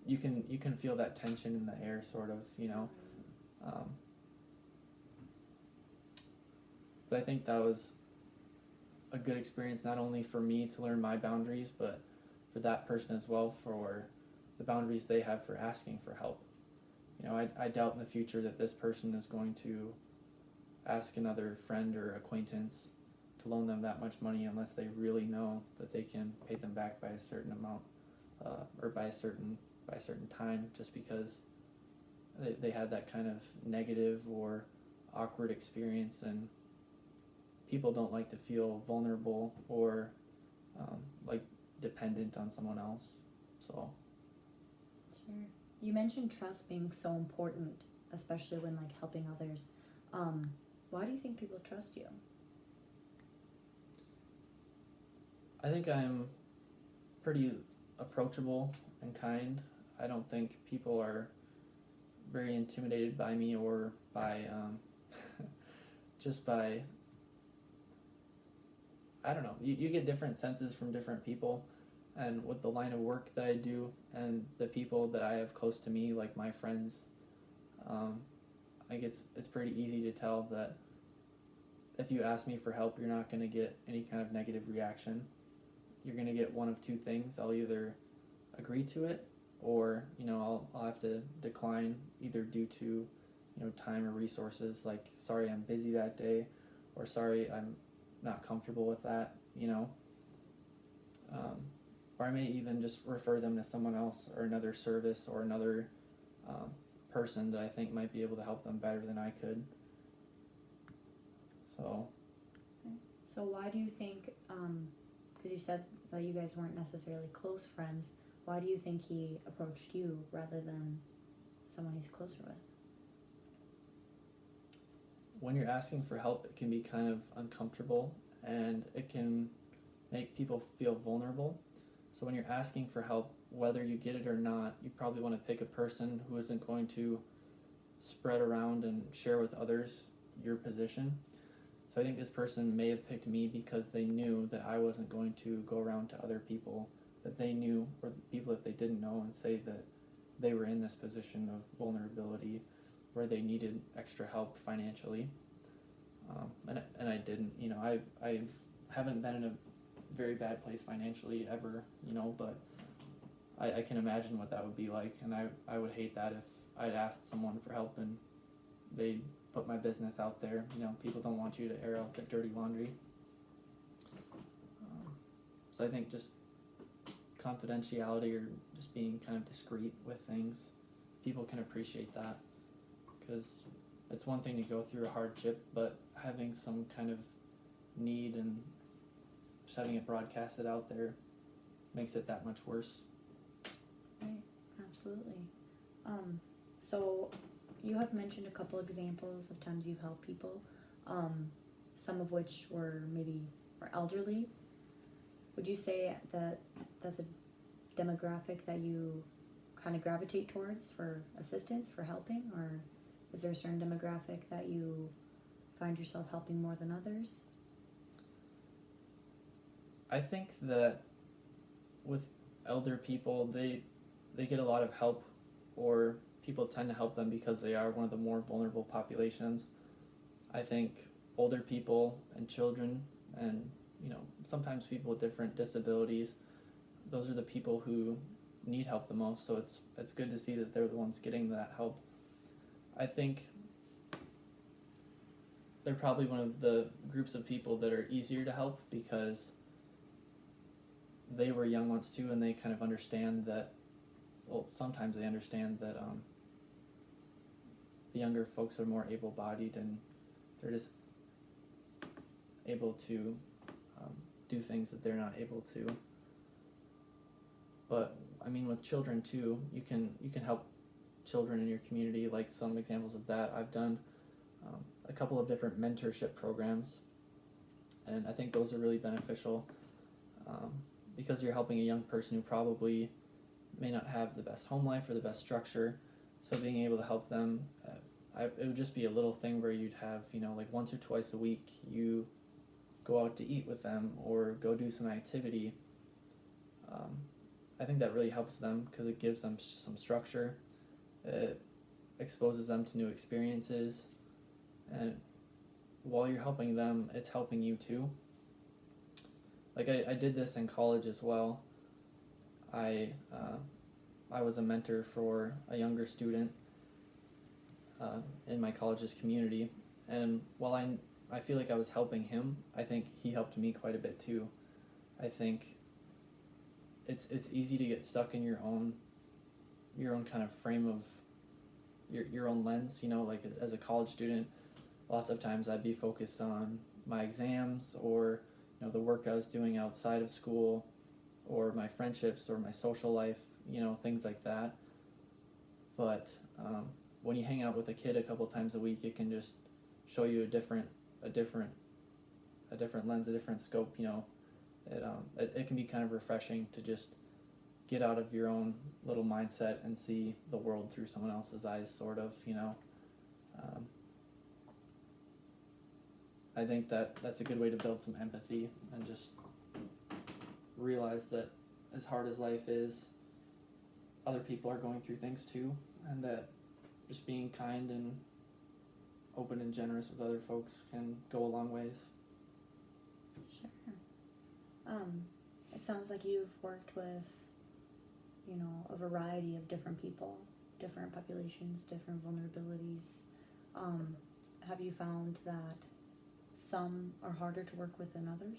you can feel that tension in the air, sort of, but I think that was a good experience, not only for me to learn my boundaries, but for that person as well, for the boundaries they have for asking for help. I doubt in the future that this person is going to ask another friend or acquaintance to loan them that much money unless they really know that they can pay them back by a certain amount, or by a certain time, just because they had that kind of negative or awkward experience, and people don't like to feel vulnerable or like dependent on someone else. So Sure. You mentioned trust being so important, especially when like helping others. Why do you think people trust you? I think I'm pretty approachable and kind. I don't think people are very intimidated by me or by just by, I don't know, you get different senses from different people, and with the line of work that I do and the people that I have close to me, like my friends, I think it's pretty easy to tell that if you ask me for help, you're not going to get any kind of negative reaction. You're going to get one of two things. I'll either agree to it, or I'll have to decline, either due to time or resources, like sorry I'm busy that day, or sorry I'm not comfortable with that, or I may even just refer them to someone else or another service or another person that I think might be able to help them better than I could. So So why do you think, because you said that you guys weren't necessarily close friends, why do you think he approached you rather than someone he's closer with? when you're asking for help, it can be kind of uncomfortable, and it can make people feel vulnerable. So when you're asking for help, whether you get it or not, you probably want to pick a person who isn't going to spread around and share with others your position. So I think this person may have picked me because they knew that I wasn't going to go around to other people that they knew or people that they didn't know and say that they were in this position of vulnerability where they needed extra help financially. And I didn't, I haven't been in a very bad place financially ever, but I can imagine what that would be like, and I would hate that if I'd asked someone for help and they put my business out there. People don't want you to air out their dirty laundry. So I think just confidentiality or just being kind of discreet with things, people can appreciate that, because it's one thing to go through a hardship, but having some kind of need, and just having it broadcasted out there makes it that much worse. Right, absolutely. So you have mentioned a couple examples of times you've helped people, some of which were elderly. Would you say that that's a demographic that you kind of gravitate towards for assistance, for helping, or is there a certain demographic that you find yourself helping more than others? I think that with elder people, they get a lot of help, or people tend to help them because they are one of the more vulnerable populations. I think older people and children, and sometimes people with different disabilities, those are the people who need help the most. So it's good to see that they're the ones getting that help. I think they're probably one of the groups of people that are easier to help because they were young once too, and they kind of understand that, well, sometimes they understand that the younger folks are more able-bodied, and they're just able to do things that they're not able to. But I mean, with children too, you can help children in your community. Like some examples of that, I've done a couple of different mentorship programs, and I think those are really beneficial because you're helping a young person who probably may not have the best home life or the best structure. So being able to help them, it would just be a little thing where you'd have, like once or twice a week, you go out to eat with them or go do some activity. I think that really helps them because it gives them some structure. It exposes them to new experiences, and while you're helping them, it's helping you too. Like I did this in college as well. I was a mentor for a younger student in my college's community, and while I feel like I was helping him, I think he helped me quite a bit too. I think it's easy to get stuck in your own kind of frame of your own lens. Like as a college student, lots of times I'd be focused on my exams or the work I was doing outside of school, or my friendships or my social life, things like that. But when you hang out with a kid a couple times a week, it can just show you a different lens, a different scope. It can be kind of refreshing to just get out of your own little mindset and see the world through someone else's eyes, sort of. I think that's a good way to build some empathy and just realize that as hard as life is, other people are going through things too, and that just being kind and open and generous with other folks can go a long ways. Sure. It sounds like you've worked with, a variety of different people, different populations, different vulnerabilities. Have you found that some are harder to work with than others?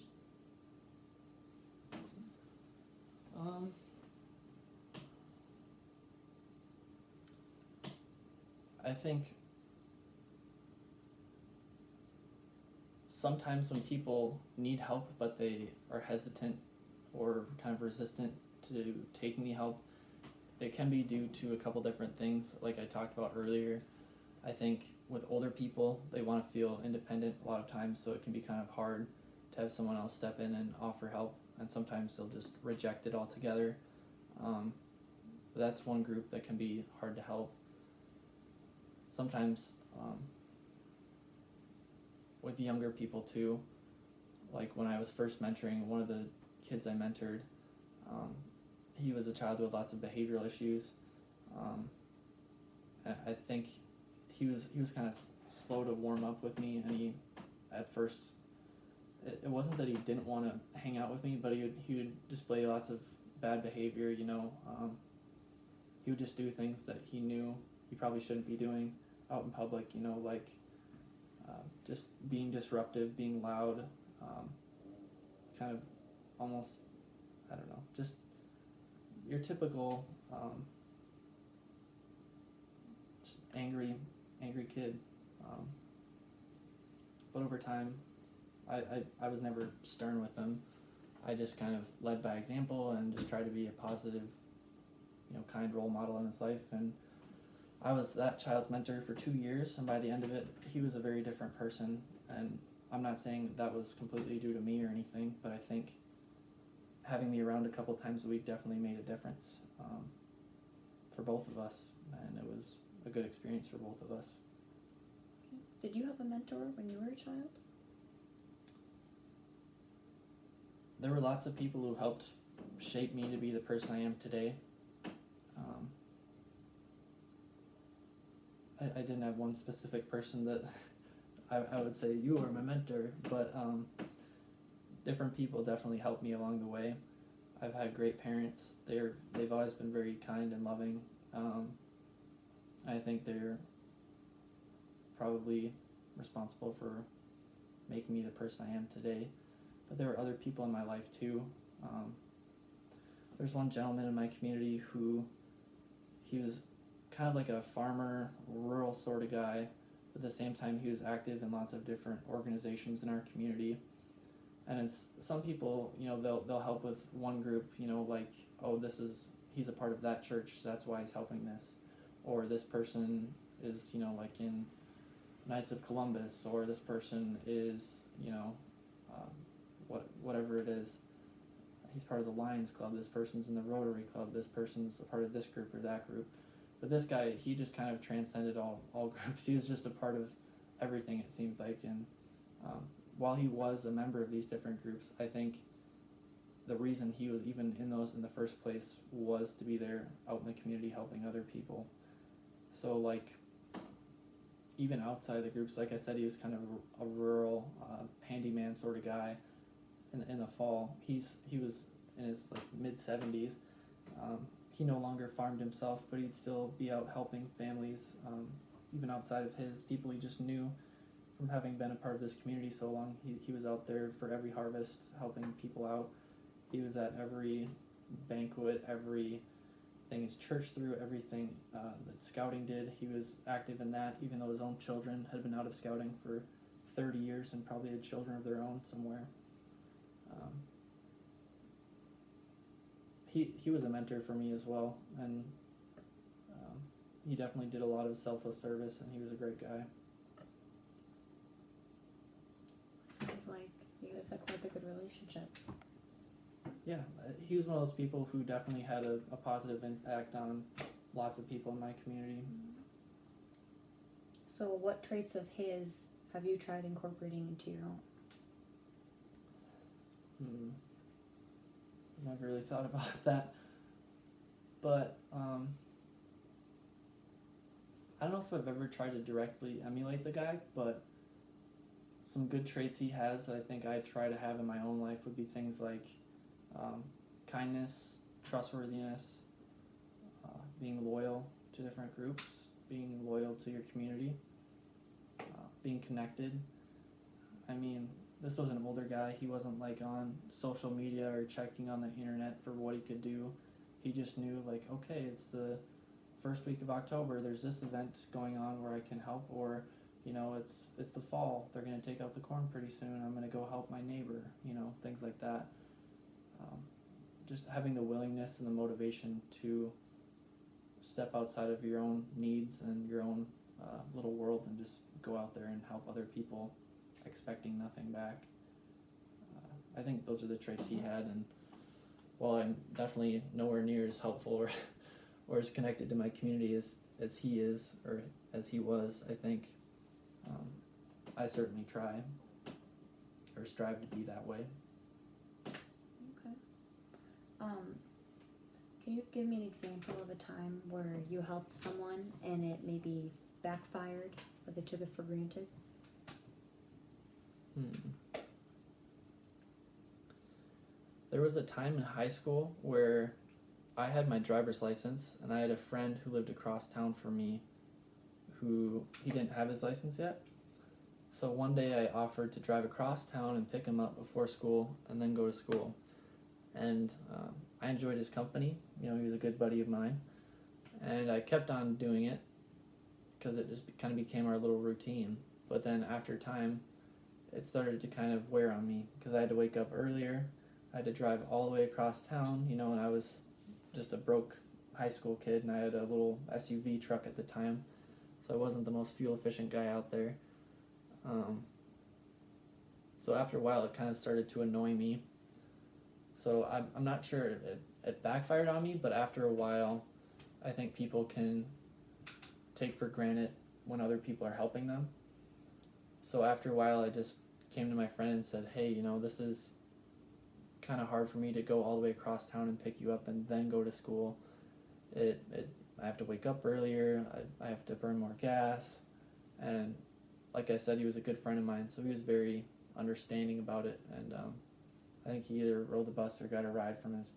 I think sometimes when people need help but they are hesitant or kind of resistant to taking the help, it can be due to a couple different things like I talked about earlier. I think with older people, they want to feel independent a lot of times, so it can be kind of hard to have someone else step in and offer help, and sometimes they'll just reject it altogether. That's one group that can be hard to help. Sometimes with younger people too, like when I was first mentoring, one of the kids I mentored, he was a child with lots of behavioral issues, and I think he was kind of slow to warm up with me, and he at first it wasn't that he didn't want to hang out with me, but he would display lots of bad behavior. He would just do things that he knew he probably shouldn't be doing out in public, like just being disruptive, being loud, kind of almost, I don't know, just your typical just angry kid. But over time, I was never stern with him. I just kind of led by example and just tried to be a positive, kind role model in his life. And I was that child's mentor for 2 years, and by the end of it, he was a very different person. And I'm not saying that was completely due to me or anything, but I think having me around a couple times a week definitely made a difference for both of us, and it was a good experience for both of us. Did you have a mentor when you were a child? There were lots of people who helped shape me to be the person I am today. I didn't have one specific person that I would say, you are my mentor, but different people definitely helped me along the way. I've had great parents. They've always been very kind and loving. I think they're probably responsible for making me the person I am today. But there were other people in my life too. There's one gentleman in my community who he was kind of like a farmer, rural sort of guy, but at the same time he was active in lots of different organizations in our community. And it's some people, they'll help with one group, like, oh, he's a part of that church, so that's why he's helping this. Or this person is, like in Knights of Columbus, or this person is, whatever it is. He's part of the Lions Club, this person's in the Rotary Club, this person's a part of this group or that group. But this guy, he just kind of transcended all groups. He was just a part of everything, it seemed like. And while he was a member of these different groups, I think the reason he was even in those in the first place was to be there out in the community helping other people. So, like, even outside the groups, like I said, he was kind of a rural handyman sort of guy. In the fall, he was in his mid-70s. He no longer farmed himself, but he'd still be out helping families, even outside of his people he just knew from having been a part of this community so long. He was out there for every harvest, helping people out. He was at every banquet, everything his church threw, everything that scouting did. He was active in that, even though his own children had been out of scouting for 30 years and probably had children of their own somewhere. He was a mentor for me as well, and he definitely did a lot of selfless service, and he was a great guy. Sounds like you guys had quite a good relationship. Yeah, he was one of those people who definitely had a positive impact on lots of people in my community. So what traits of his have you tried incorporating into your own? I've never really thought about that, but I don't know if I've ever tried to directly emulate the guy, but some good traits he has that I think I try to have in my own life would be things like kindness, trustworthiness, being loyal to different groups, being loyal to your community, being connected. I mean, this was an older guy. He wasn't like on social media or checking on the internet for what he could do. He just knew, like, okay, it's the first week of October, there's this event going on where I can help, or it's the fall, they're going to take out the corn pretty soon, I'm going to go help my neighbor, things like that. Just having the willingness and the motivation to step outside of your own needs and your own little world and just go out there and help other people, expecting nothing back. I think those are the traits he had, and while I'm definitely nowhere near as helpful or as connected to my community as he is or as he was, I think I certainly try or strive to be that way. Okay. Can you give me an example of a time where you helped someone and it maybe backfired or they took it for granted? There was a time in high school where I had my driver's license and I had a friend who lived across town from me who he didn't have his license yet. So one day I offered to drive across town and pick him up before school and then go to school. And I enjoyed his company. He was a good buddy of mine. And I kept on doing it because it just kind of became our little routine. But then after time, it started to kind of wear on me because I had to wake up earlier. I had to drive all the way across town, and I was just a broke high school kid, and I had a little SUV truck at the time, so I wasn't the most fuel efficient guy out there. So after a while, it kind of started to annoy me. So I'm not sure it backfired on me, but after a while, I think people can take for granted when other people are helping them. So after a while, I just came to my friend and said, hey, this is kind of hard for me to go all the way across town and pick you up and then go to school. I have to wake up earlier, I have to burn more gas, and like I said, he was a good friend of mine, so he was very understanding about it, and I think he either rode the bus or got a ride from his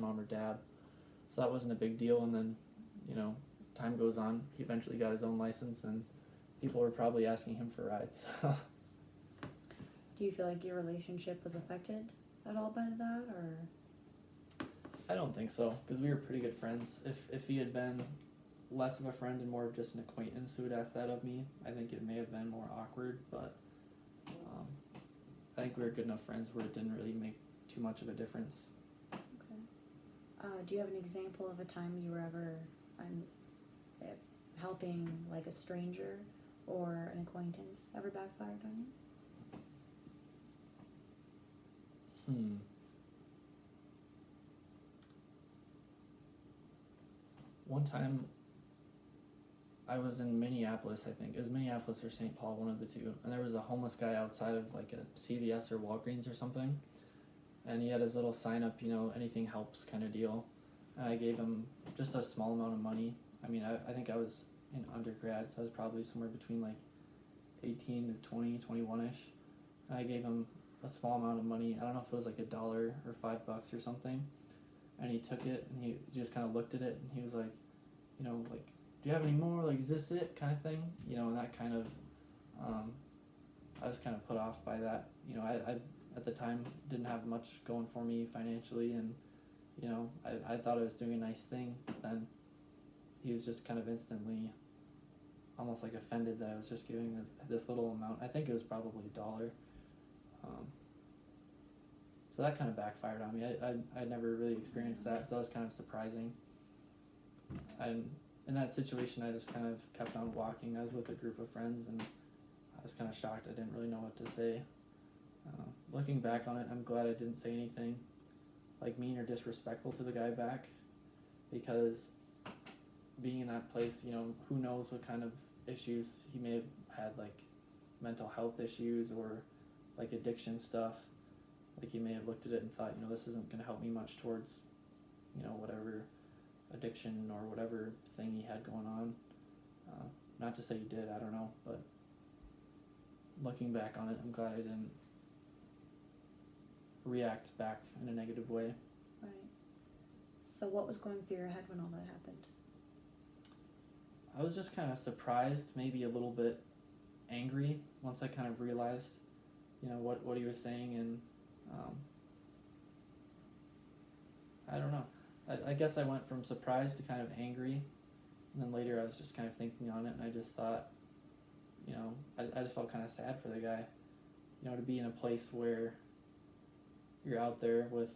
mom or dad, so that wasn't a big deal. And then time goes on, he eventually got his own license, and people were probably asking him for rides. Do you feel like your relationship was affected at all by that, or? I don't think so, because we were pretty good friends. If he had been less of a friend and more of just an acquaintance who would ask that of me, I think it may have been more awkward, but I think we were good enough friends where it didn't really make too much of a difference. Okay. Do you have an example of a time you were ever helping like a stranger or an acquaintance ever backfired on you? One time I was in Minneapolis, I think. It was Minneapolis or St. Paul, one of the two. And there was a homeless guy outside of like a CVS or Walgreens or something. And he had his little sign up, anything helps kind of deal. And I gave him just a small amount of money. I mean, I think I was in undergrad, so I was probably somewhere between like 18 to 20, 21-ish. And I gave him a small amount of money. I don't know if it was like $1 or $5 or something. And he took it and he just kind of looked at it and he was like, like, do you have any more? Like, is this it? Kind of thing. And that kind of, I was kind of put off by that. I at the time didn't have much going for me financially, and, I thought I was doing a nice thing, but then he was just kind of instantly almost like offended that I was just giving this little amount. I think it was probably $1. So that kind of backfired on me. I'd never really experienced that, so that was kind of surprising. And in that situation, I just kind of kept on walking. I was with a group of friends, and I was kind of shocked. I didn't really know what to say. Looking back on it, I'm glad I didn't say anything like mean or disrespectful to the guy back, because being in that place, who knows what kind of issues he may have had, like mental health issues or like addiction stuff. Like he may have looked at it and thought, this isn't going to help me much towards, whatever addiction or whatever thing he had going on. Not to say he did, I don't know, but looking back on it, I'm glad I didn't react back in a negative way. Right. So what was going through your head when all that happened? I was just kind of surprised, maybe a little bit angry once I kind of realized, what he was saying, and I don't know. I guess I went from surprised to kind of angry, and then later I was just kind of thinking on it, and I just thought, I just felt kind of sad for the guy, to be in a place where you're out there with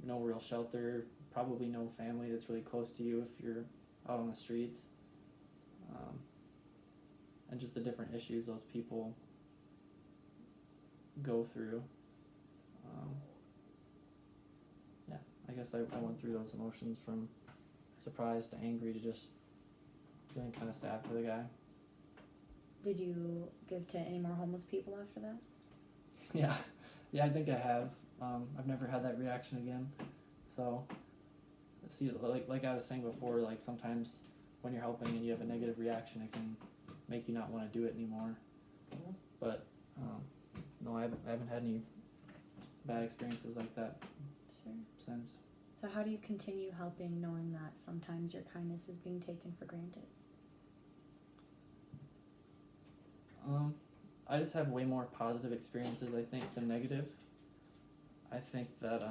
no real shelter, probably no family that's really close to you if you're out on the streets, and just the different issues those people go through. I guess I went through those emotions from surprised to angry to just feeling kind of sad for the guy. Did you give to any more homeless people after that? Yeah, I think I have. I've never had that reaction again. So, see, like I was saying before, like sometimes when you're helping and you have a negative reaction, it can make you not want to do it anymore. But no, I haven't had any bad experiences like that. Sure. Since. So how do you continue helping knowing that sometimes your kindness is being taken for granted? I just have way more positive experiences, I think, than negative. I think that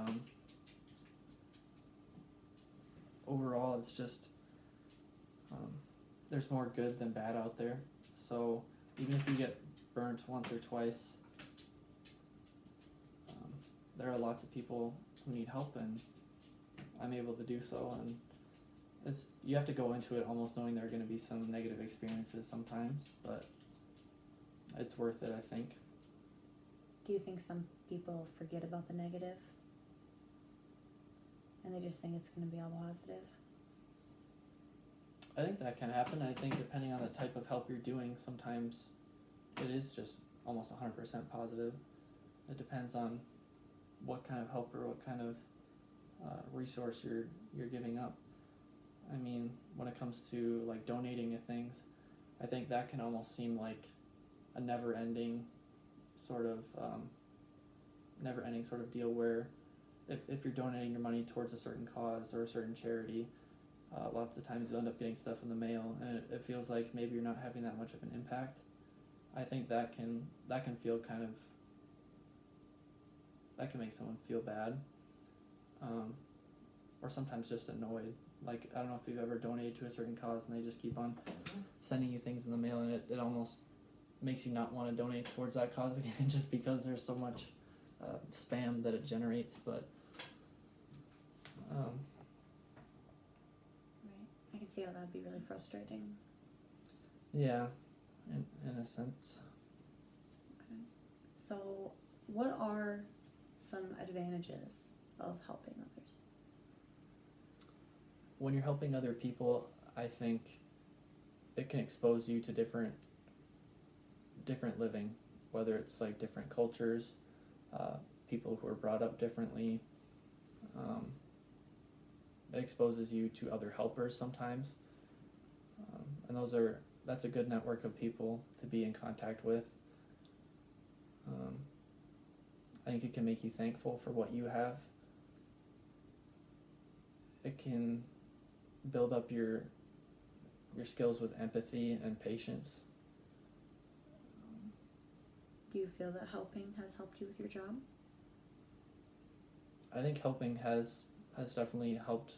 overall it's just there's more good than bad out there. So even if you get burnt once or twice. There are lots of people who need help, and I'm able to do so, and you have to go into it almost knowing there are going to be some negative experiences sometimes, but it's worth it, I think. Do you think some people forget about the negative and they just think it's going to be all positive? I think that can happen. I think depending on the type of help you're doing, sometimes it is just almost 100% positive. It depends on what kind of help or what kind of resource you're giving up. I mean, when it comes to like donating to things, I think that can almost seem like a never-ending sort of deal where if you're donating your money towards a certain cause or a certain charity, lots of times you'll end up getting stuff in the mail, and it feels like maybe you're not having that much of an impact. I think that can feel that can make someone feel bad, or sometimes just annoyed. Like, I don't know if you've ever donated to a certain cause and they just keep on sending you things in the mail, and it almost makes you not want to donate towards that cause again just because there's so much spam that it generates. But Right. I can see how that'd be really frustrating. Yeah, in a sense. Okay. So what are some advantages of helping others? When you're helping other people, I think it can expose you to different living, whether it's like different cultures, people who are brought up differently. It exposes you to other helpers sometimes, and that's a good network of people to be in contact with. I think it can make you thankful for what you have. It can build up your skills with empathy and patience. Do you feel that helping has helped you with your job? I think helping has definitely helped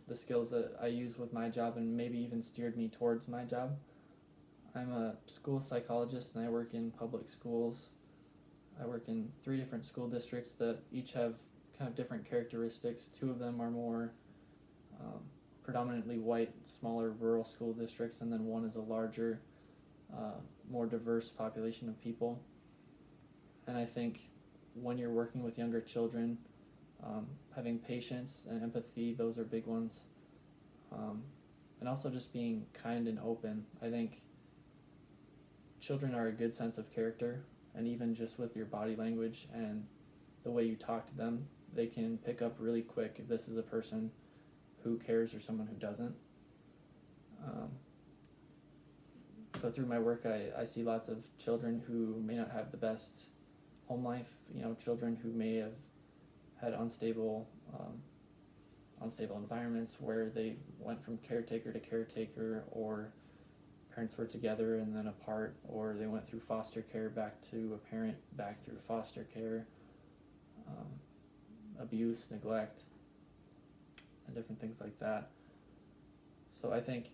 the skills that I use with my job, and maybe even steered me towards my job. I'm a school psychologist and I work in public schools. I work in 3 different school districts that each have kind of different characteristics. 2 of them are more predominantly white, smaller rural school districts, and then 1 is a larger, more diverse population of people. And I think when you're working with younger children, having patience and empathy, those are big ones. And also just being kind and open. I think children are a good sense of character, and even just with your body language and the way you talk to them, they can pick up really quick if this is a person who cares or someone who doesn't. So through my work, I see lots of children who may not have the best home life, children who may have had unstable environments where they went from caretaker to caretaker, or parents were together and then apart, or they went through foster care back to a parent, back through foster care, abuse, neglect, and different things like that. So I think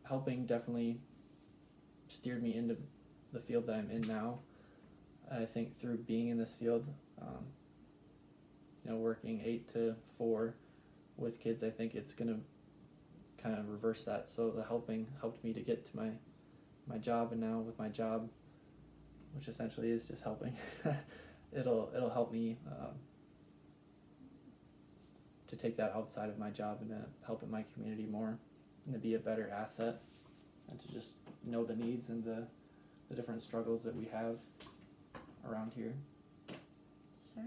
helping definitely steered me into the field that I'm in now. And I think through being in this field, working 8 to 4 with kids, I think it's going to kind of reverse that. So the helping helped me to get to my job, and now with my job, which essentially is just helping, it'll help me to take that outside of my job and to help in my community more, and to be a better asset, and to just know the needs and the different struggles that we have around here. Sure.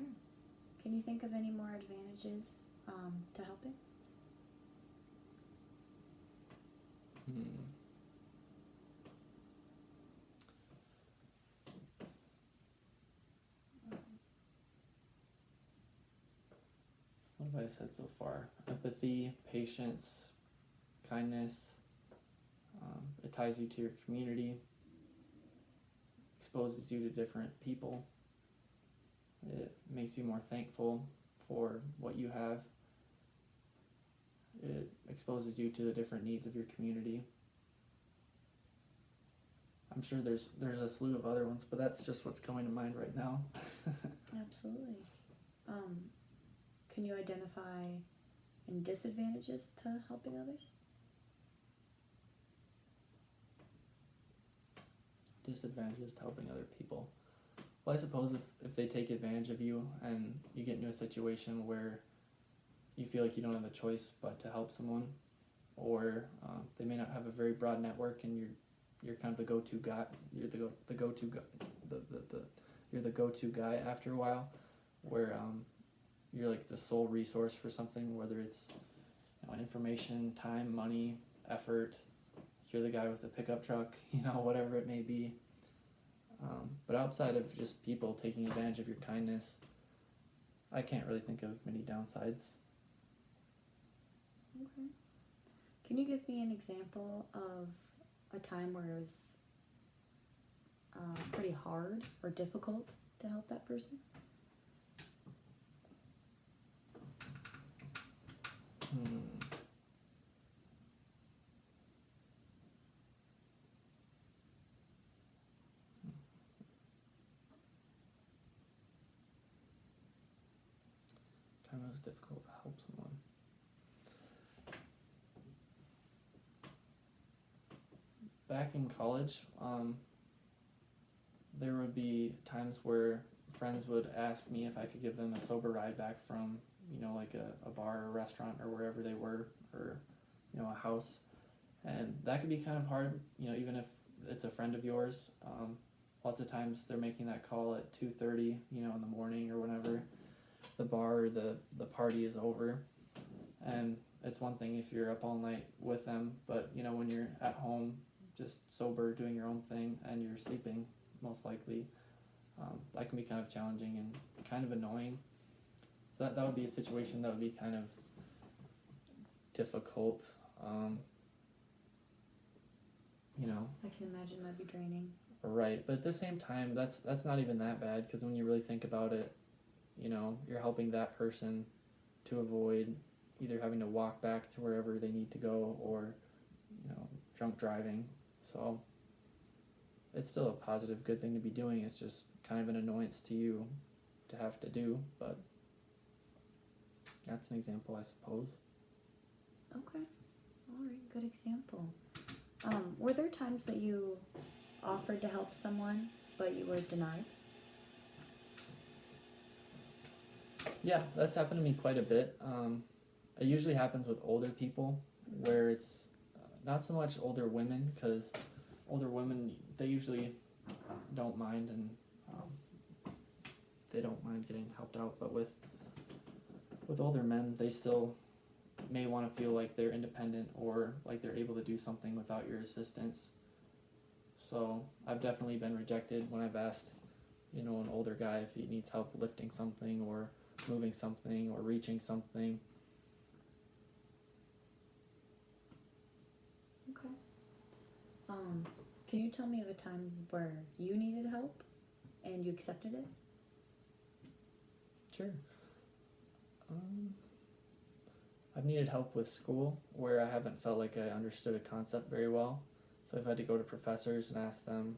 Can you think of any more advantages to helping? What have I said so far? Empathy, patience, kindness. It ties you to your community, exposes you to different people. It makes you more thankful for what you have. It exposes you to the different needs of your community. I'm sure there's a slew of other ones, but that's just what's coming to mind right now. Absolutely. Can you identify any disadvantages to helping others? Disadvantages to helping other people. Well, I suppose if they take advantage of you and you get into a situation where you feel like you don't have a choice but to help someone, or they may not have a very broad network, and you're kind of the go-to guy. You're the go-to guy. You're the go-to guy after a while, where you're like the sole resource for something, whether it's information, time, money, effort. You're the guy with the pickup truck, whatever it may be. But outside of just people taking advantage of your kindness, I can't really think of many downsides. Okay. Can you give me an example of a time where it was pretty hard or difficult to help that person? Time it was difficult to help someone. Back in college, there would be times where friends would ask me if I could give them a sober ride back from, like a bar or a restaurant or wherever they were, or, a house. And that could be kind of hard, even if it's a friend of yours. Lots of times they're making that call at 2:30, in the morning or whenever the bar or the party is over. And it's one thing if you're up all night with them, but, when you're at home, just sober, doing your own thing, and you're sleeping, most likely, that can be kind of challenging and kind of annoying. So that would be a situation that would be kind of difficult. I can imagine that'd be draining. Right, but at the same time, that's not even that bad, because when you really think about it, you're helping that person to avoid either having to walk back to wherever they need to go, or drunk driving. So it's still a positive, good thing to be doing. It's just kind of an annoyance to you to have to do, but that's an example, I suppose. Okay. All right. Good example. Were there times that you offered to help someone, but you were denied? Yeah, that's happened to me quite a bit. It usually happens with older people, where it's not so much older women, because older women, they usually don't mind, and they don't mind getting helped out. But with older men, they still may want to feel like they're independent, or like they're able to do something without your assistance. So I've definitely been rejected when I've asked, an older guy if he needs help lifting something, or moving something, or reaching something. Okay. Can you tell me of a time where you needed help and you accepted it? Sure. I've needed help with school where I haven't felt like I understood a concept very well. So I've had to go to professors and ask them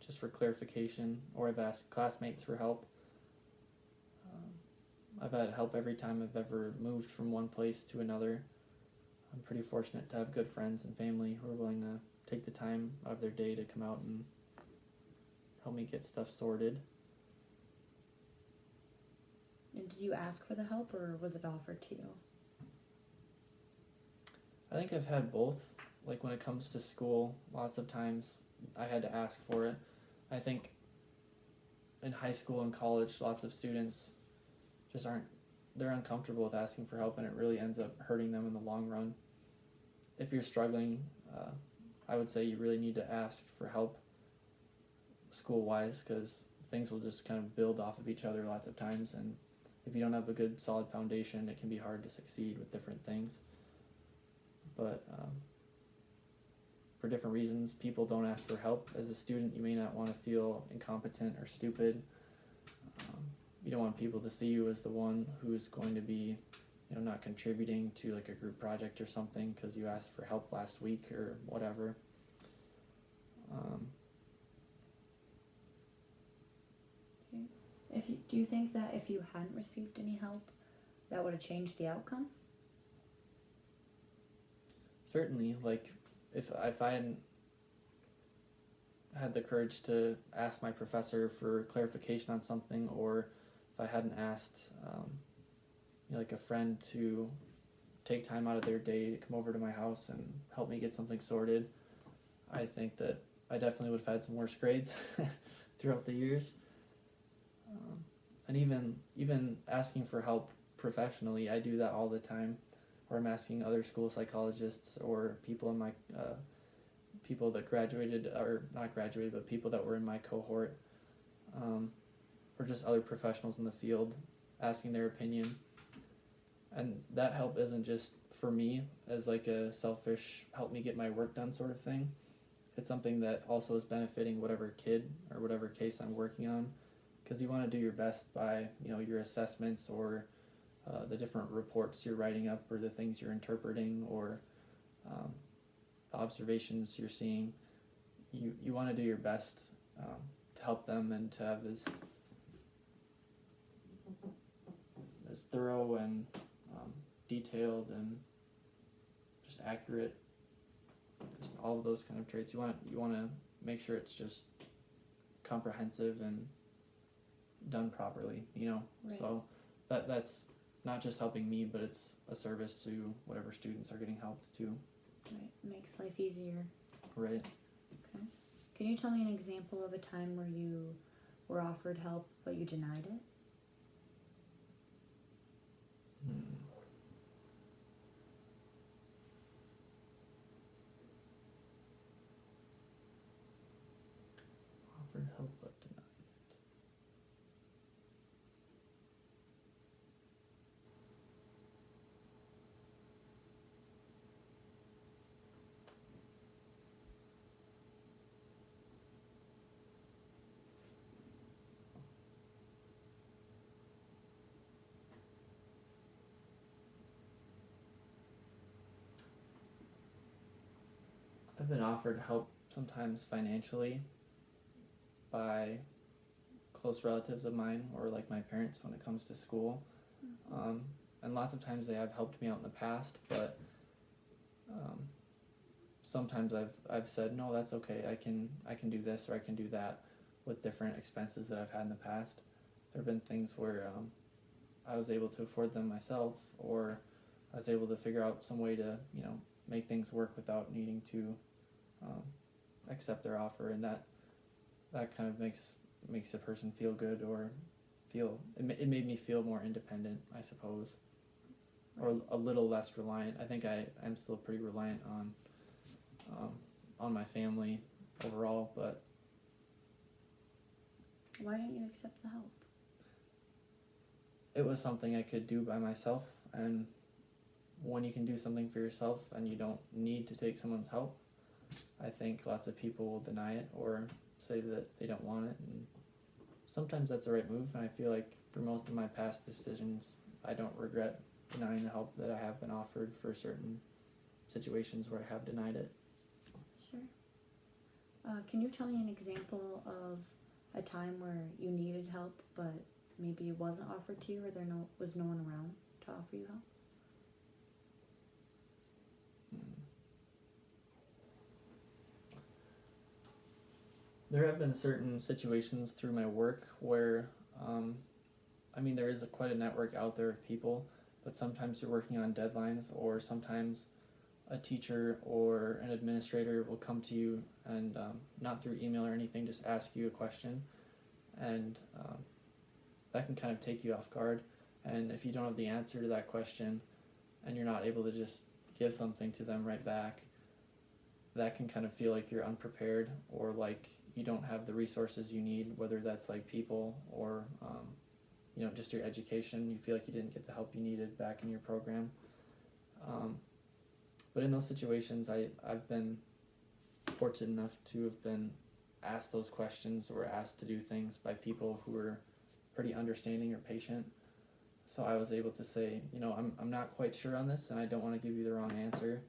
just for clarification, or I've asked classmates for help. I've had help every time I've ever moved from one place to another. I'm pretty fortunate to have good friends and family who are willing to take the time out of their day to come out and help me get stuff sorted. And did you ask for the help, or was it offered to you? I think I've had both. Like when it comes to school, lots of times I had to ask for it. I think in high school and college, lots of students just they're uncomfortable with asking for help, and it really ends up hurting them in the long run. If you're struggling, I would say you really need to ask for help school-wise, because things will just kind of build off of each other lots of times, and if you don't have a good solid foundation, it can be hard to succeed with different things. But for different reasons, people don't ask for help. As a student, you may not want to feel incompetent or stupid. You don't want people to see you as the one who's going to be not contributing to like a group project or something because you asked for help last week or whatever. Do you think that if you hadn't received any help, that would have changed the outcome? Certainly, like if I hadn't had the courage to ask my professor for clarification on something, or if I hadn't asked like a friend to take time out of their day to come over to my house and help me get something sorted, I think that I definitely would have had some worse grades throughout the years. And even asking for help professionally, I do that all the time, or I'm asking other school psychologists or people in my people that graduated, or not graduated, but people that were in my cohort, or just other professionals in the field, asking their opinion. And that help isn't just for me as like a selfish help me get my work done sort of thing. It's something that also is benefiting whatever kid or whatever case I'm working on, because you want to do your best by your assessments or the different reports you're writing up, or the things you're interpreting, or the observations you're seeing. You want to do your best to help them and to have as thorough and detailed and just accurate, just all of those kind of traits. You want to make sure it's just comprehensive and done properly, Right. So that's not just helping me, but it's a service to whatever students are getting helped too. Right, makes life easier. Right. Okay. Can you tell me an example of a time where you were offered help but you denied it? Offered help but denied. I've been offered help sometimes financially by close relatives of mine, or like my parents when it comes to school. And lots of times they have helped me out in the past, but sometimes I've said, no, that's okay, I can do this or I can do that with different expenses that I've had in the past. There have been things where I was able to afford them myself, or I was able to figure out some way to make things work without needing to accept their offer, and that kind of makes a person feel good, or it made me feel more independent, I suppose, or a little less reliant. I think I'm still pretty reliant on my family overall, but why didn't you accept the help? It was something I could do by myself, and when you can do something for yourself and you don't need to take someone's help, I think lots of people will deny it or say that they don't want it, and sometimes that's the right move, and I feel like for most of my past decisions, I don't regret denying the help that I have been offered for certain situations where I have denied it. Sure. Can you tell me an example of a time where you needed help but maybe it wasn't offered to you, or there was no one around to offer you help? There have been certain situations through my work where, there is quite a network out there of people, but sometimes you're working on deadlines, or sometimes a teacher or an administrator will come to you and, not through email or anything, just ask you a question, and that can kind of take you off guard, and if you don't have the answer to that question and you're not able to just give something to them right back, that can kind of feel like you're unprepared, or like you don't have the resources you need, whether that's like people or just your education. You feel like you didn't get the help you needed back in your program. But in those situations, I've been fortunate enough to have been asked those questions or asked to do things by people who were pretty understanding or patient. So I was able to say, I'm not quite sure on this, and I don't want to give you the wrong answer.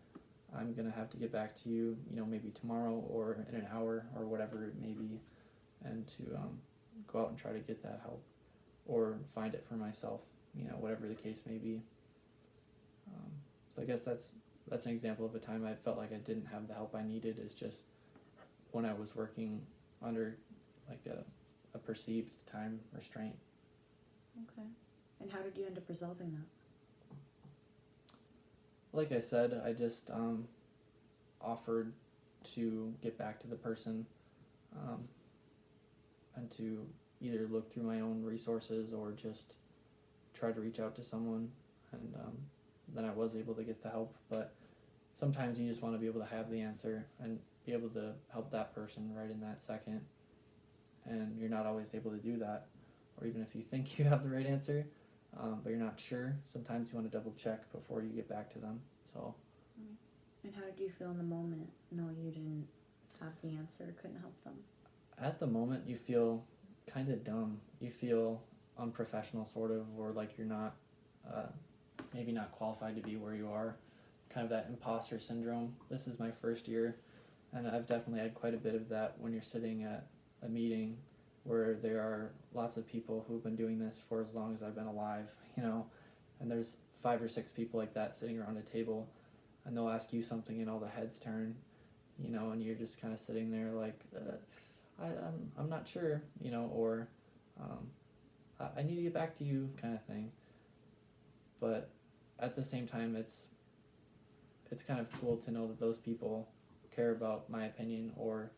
I'm going to have to get back to you, maybe tomorrow or in an hour or whatever it may be, and to go out and try to get that help or find it for myself, whatever the case may be. So I guess that's an example of a time I felt like I didn't have the help I needed, is just when I was working under like a perceived time restraint. Okay. And how did you end up resolving that? Like I said, I just offered to get back to the person and to either look through my own resources or just try to reach out to someone, and then I was able to get the help. But sometimes you just want to be able to have the answer and be able to help that person right in that second, and you're not always able to do that. Or even if you think you have the right answer, but you're not sure, sometimes you want to double check before you get back to them. So. And how did you feel in the moment? No, you didn't have the answer, couldn't help them. At the moment, you feel kind of dumb. You feel unprofessional, sort of, or like you're not, maybe not qualified to be where you are. Kind of that imposter syndrome. This is my first year, and I've definitely had quite a bit of that when you're sitting at a meeting where there are lots of people who've been doing this for as long as I've been alive, and there's 5 or 6 people like that sitting around a table, and they'll ask you something and all the heads turn, and you're just kind of sitting there like, I'm not sure, or I need to get back to you kind of thing. But at the same time, it's kind of cool to know that those people care about my opinion, or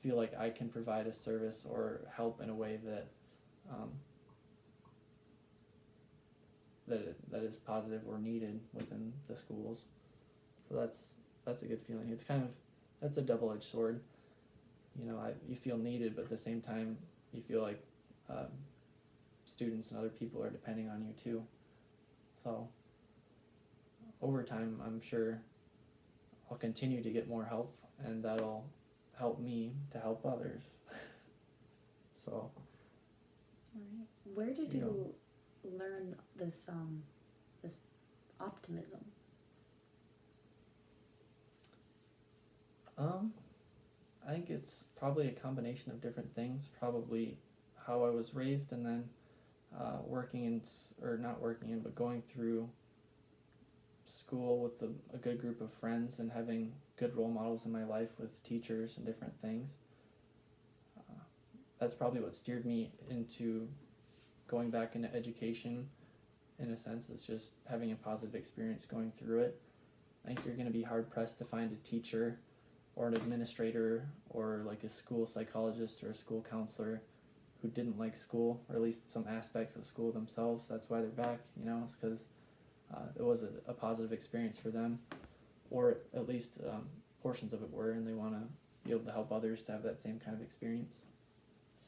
feel like I can provide a service or help in a way that that is positive or needed within the schools. So that's a good feeling. It's that's a double-edged sword. You feel needed, but at the same time, you feel like students and other people are depending on you too. So over time, I'm sure I'll continue to get more help, and that'll help me to help others. So. All right. Where did you learn this this optimism? I think it's probably a combination of different things. Probably how I was raised, and then but going through school with a good group of friends and having good role models in my life with teachers and different things. That's probably what steered me into going back into education, in a sense. Is just having a positive experience going through it. I think you're going to be hard pressed to find a teacher or an administrator or like a school psychologist or a school counselor who didn't like school, or at least some aspects of school themselves. That's why they're back, it's because it was a positive experience for them, or at least portions of it were, and they want to be able to help others to have that same kind of experience.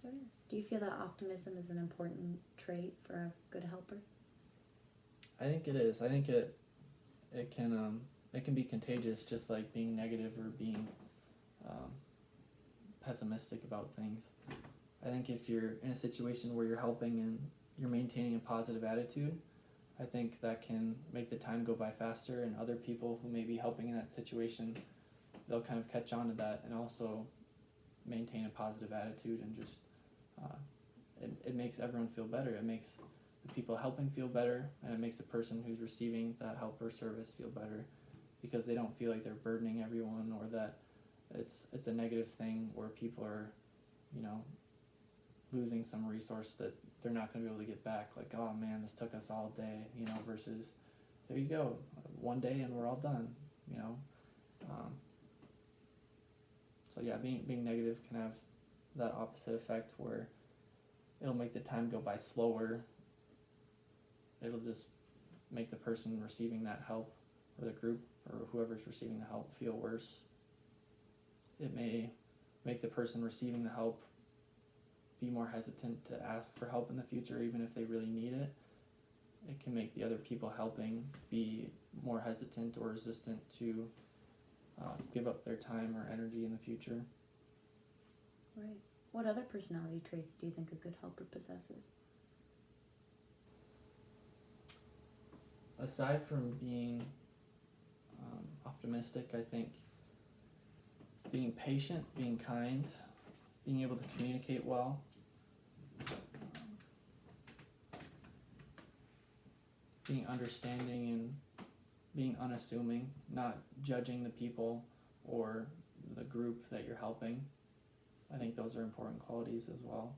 Sure. Do you feel that optimism is an important trait for a good helper? I think it is. I think it can be contagious, just like being negative or being pessimistic about things. I think if you're in a situation where you're helping and you're maintaining a positive attitude, I think that can make the time go by faster, and other people who may be helping in that situation, they'll kind of catch on to that and also maintain a positive attitude, and just it makes everyone feel better. It makes the people helping feel better, and it makes the person who's receiving that help or service feel better, because they don't feel like they're burdening everyone, or that it's a negative thing where people are, losing some resource that they're not going to be able to get back. Like, oh man, this took us all day, versus there you go, one day and we're all done, So yeah, being negative can have that opposite effect, where it'll make the time go by slower. It'll just make the person receiving that help, or the group, or whoever's receiving the help, feel worse. It may make the person receiving the help be more hesitant to ask for help in the future, even if they really need it. It can make the other people helping be more hesitant or resistant to give up their time or energy in the future. Right. What other personality traits do you think a good helper possesses? aside from being optimistic, I think being patient, being kind, being able to communicate well, being understanding and being unassuming, not judging the people or the group that you're helping. I think those are important qualities as well.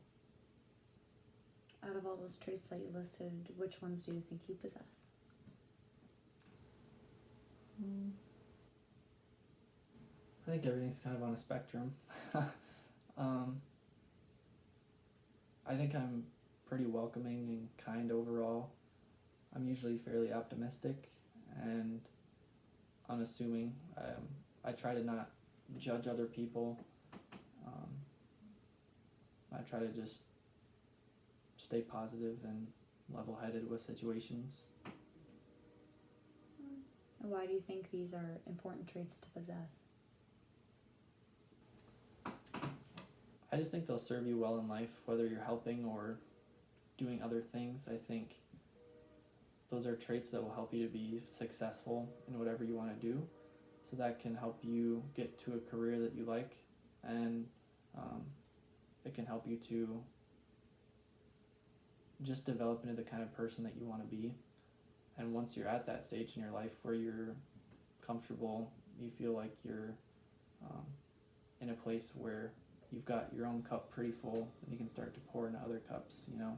Out of all those traits that you listed, which ones do you think you possess? I think everything's kind of on a spectrum. I think I'm pretty welcoming and kind overall. I'm usually fairly optimistic and unassuming. I try to not judge other people. I try to just stay positive and level-headed with situations. And why do you think these are important traits to possess? I just think they'll serve you well in life, whether you're helping or doing other things. I think those are traits that will help you to be successful in whatever you want to do. So that can help you get to a career that you like, and it can help you to just develop into the kind of person that you want to be. And once you're at that stage in your life where you're comfortable, you feel like you're in a place where you've got your own cup pretty full, and you can start to pour into other cups, you know.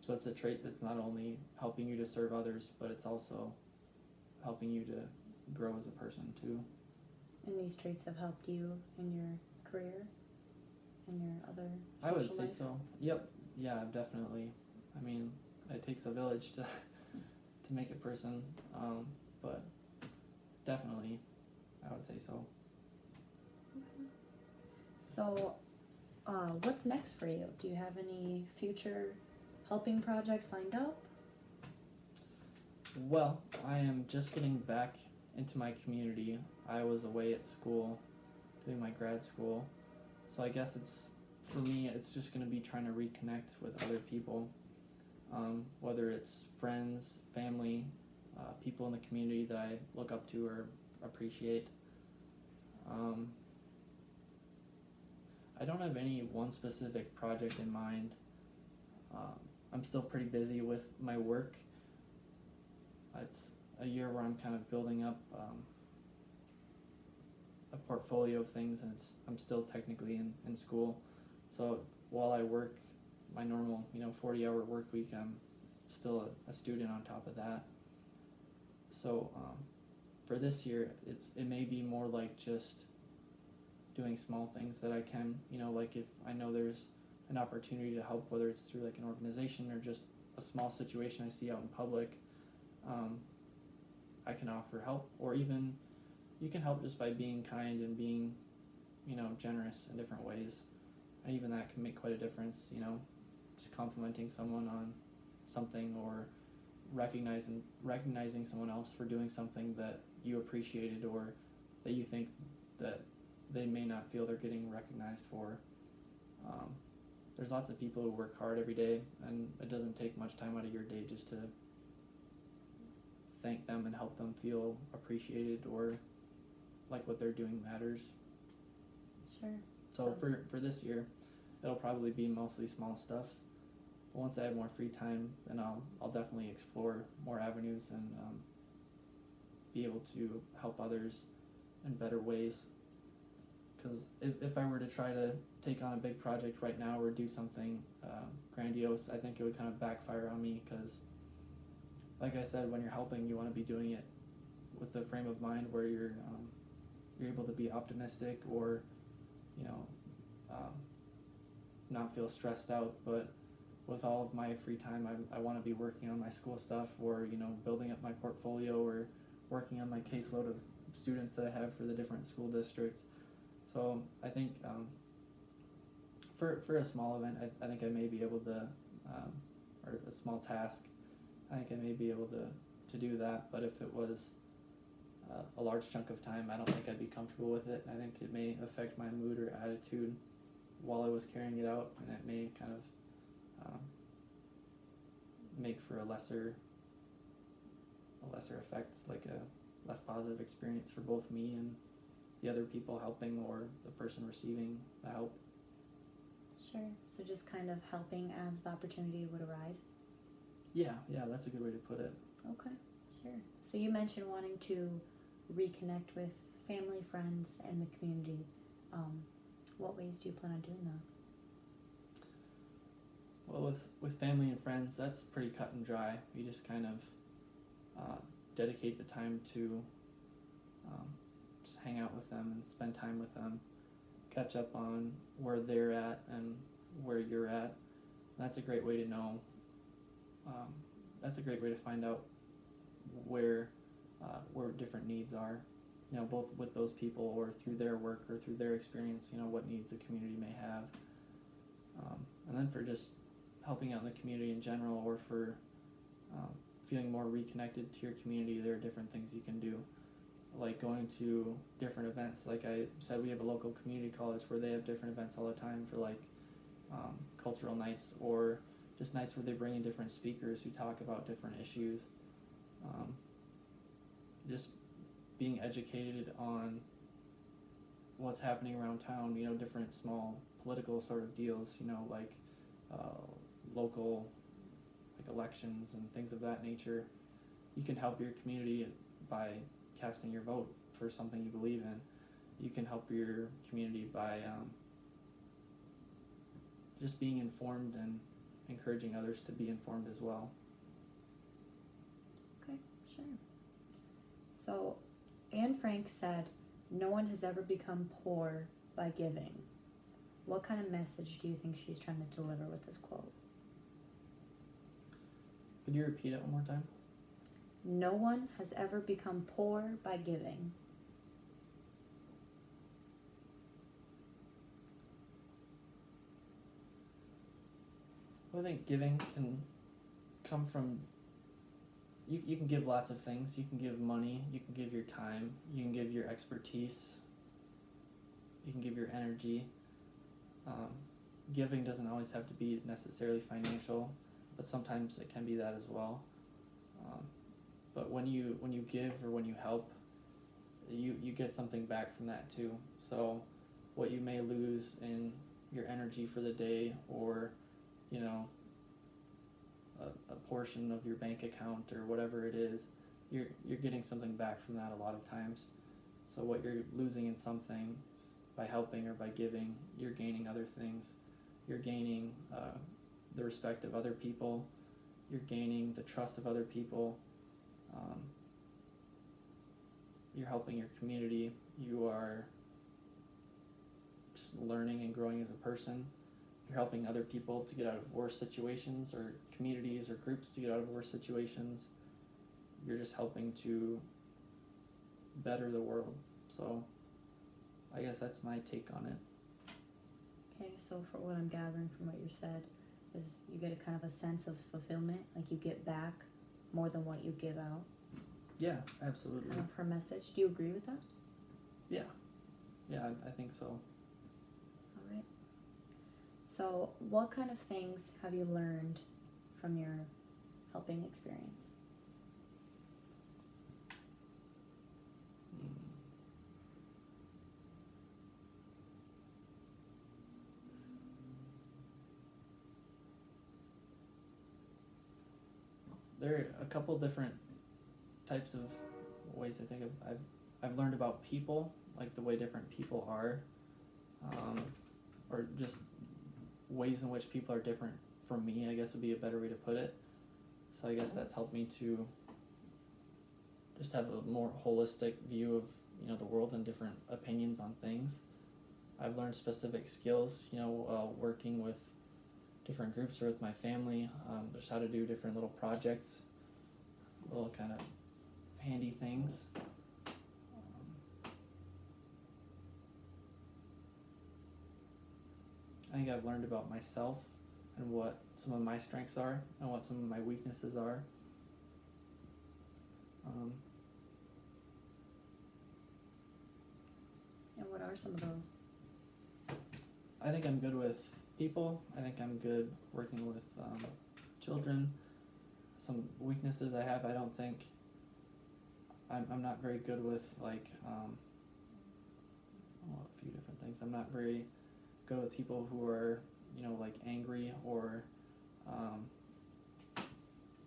So it's a trait that's not only helping you to serve others, but it's also helping you to grow as a person too. And these traits have helped you in your career and your other social I would say life? so. Yep. Yeah, definitely. I mean, it takes a village to make a person, but definitely, I would say so. So, what's next for you? Do you have any future helping projects lined up? Well, I am just getting back into my community. I was away at school doing my grad school, so I guess for me it's just going to be trying to reconnect with other people, whether it's friends, family, people in the community that I look up to or appreciate. I don't have any one specific project in mind. I'm still pretty busy with my work. It's a year where I'm kind of building up a portfolio of things, and I'm still technically in school. So while I work my normal 40-hour work week, I'm still a student on top of that. So for this year, it may be more like just doing small things that I can, like if I know there's an opportunity to help, whether it's through like an organization or just a small situation I see out in public, I can offer help. Or even you can help just by being kind and being generous in different ways, and even that can make quite a difference. Just complimenting someone on something, or recognizing someone else for doing something that you appreciated, or that you think that they may not feel they're getting recognized for. There's lots of people who work hard every day, and it doesn't take much time out of your day just to thank them and help them feel appreciated, or like what they're doing matters. Sure. So for this year, it'll probably be mostly small stuff. But once I have more free time, then I'll definitely explore more avenues and be able to help others in better ways. Because if I were to try to take on a big project right now or do something grandiose, I think it would kind of backfire on me. Because, like I said, when you're helping, you want to be doing it with the frame of mind where you're able to be optimistic, or not feel stressed out. But with all of my free time, I want to be working on my school stuff, or building up my portfolio, or working on my caseload of students that I have for the different school districts. So I think for a small event, I think I may be able to, or a small task, I think I may be able to do that. But if it was a large chunk of time, I don't think I'd be comfortable with it. I think it may affect my mood or attitude while I was carrying it out, and it may kind of make for a lesser effect, like a less positive experience for both me and the other people helping or the person receiving the help. Sure. So just kind of helping as the opportunity would arise. Yeah, that's a good way to put it. Okay, sure. So you mentioned wanting to reconnect with family, friends, and the community. What ways do you plan on doing that? Well, with family and friends, that's pretty cut and dry. You just kind of dedicate the time to just hang out with them and spend time with them, catch up on where they're at and where you're at. That's a great way to know. That's a great way to find out where different needs are, both with those people or through their work or through their experience, what needs a community may have. And then for just helping out in the community in general, or for feeling more reconnected to your community, there are different things you can do, like going to different events. Like I said, we have a local community college where they have different events all the time for like cultural nights, or just nights where they bring in different speakers who talk about different issues. Just being educated on what's happening around town, different small political sort of deals, like local like elections and things of that nature. You can help your community by casting your vote for something you believe in. You can help your community by just being informed and encouraging others to be informed as well. Okay, sure. So, Anne Frank said, "No one has ever become poor by giving." What kind of message do you think she's trying to deliver with this quote? Could you repeat it one more time? No one has ever become poor by giving. Well, I think giving can come from, you can give lots of things. You can give money, you can give your time, you can give your expertise, you can give your energy. Giving doesn't always have to be necessarily financial, but sometimes it can be that as well. But when you give or when you help, you get something back from that too. So what you may lose in your energy for the day, or a portion of your bank account or whatever it is, you're getting something back from that a lot of times. So what you're losing in something by helping or by giving, you're gaining other things. You're gaining the respect of other people. You're gaining the trust of other people. You're helping your community. You are just learning and growing as a person. You're helping other people to get out of worse situations, or communities or groups to get out of worse situations. You're just helping to better the world. So I guess that's my take on it. Okay, so for what I'm gathering from what you said is you get a kind of a sense of fulfillment, like you get back more than what you give out. Yeah, absolutely. Kind of her message. Do you agree with that? Yeah, I think so. All right. So what kind of things have you learned from your helping experience? There are a couple different types of ways I think of. I've learned about people, like the way different people are, or just ways in which people are different from me, I guess would be a better way to put it. So I guess that's helped me to just have a more holistic view of the world and different opinions on things. I've learned specific skills, working with different groups or with my family, just how to do different little projects, little kind of handy things. I think I've learned about myself and what some of my strengths are and what some of my weaknesses are. And what are some of those? I think I'm good with people. I think I'm good working with children. some weaknesses I have. I don't think I'm not very good with like well, a few different things. I'm not very good with people who are, you know, like angry or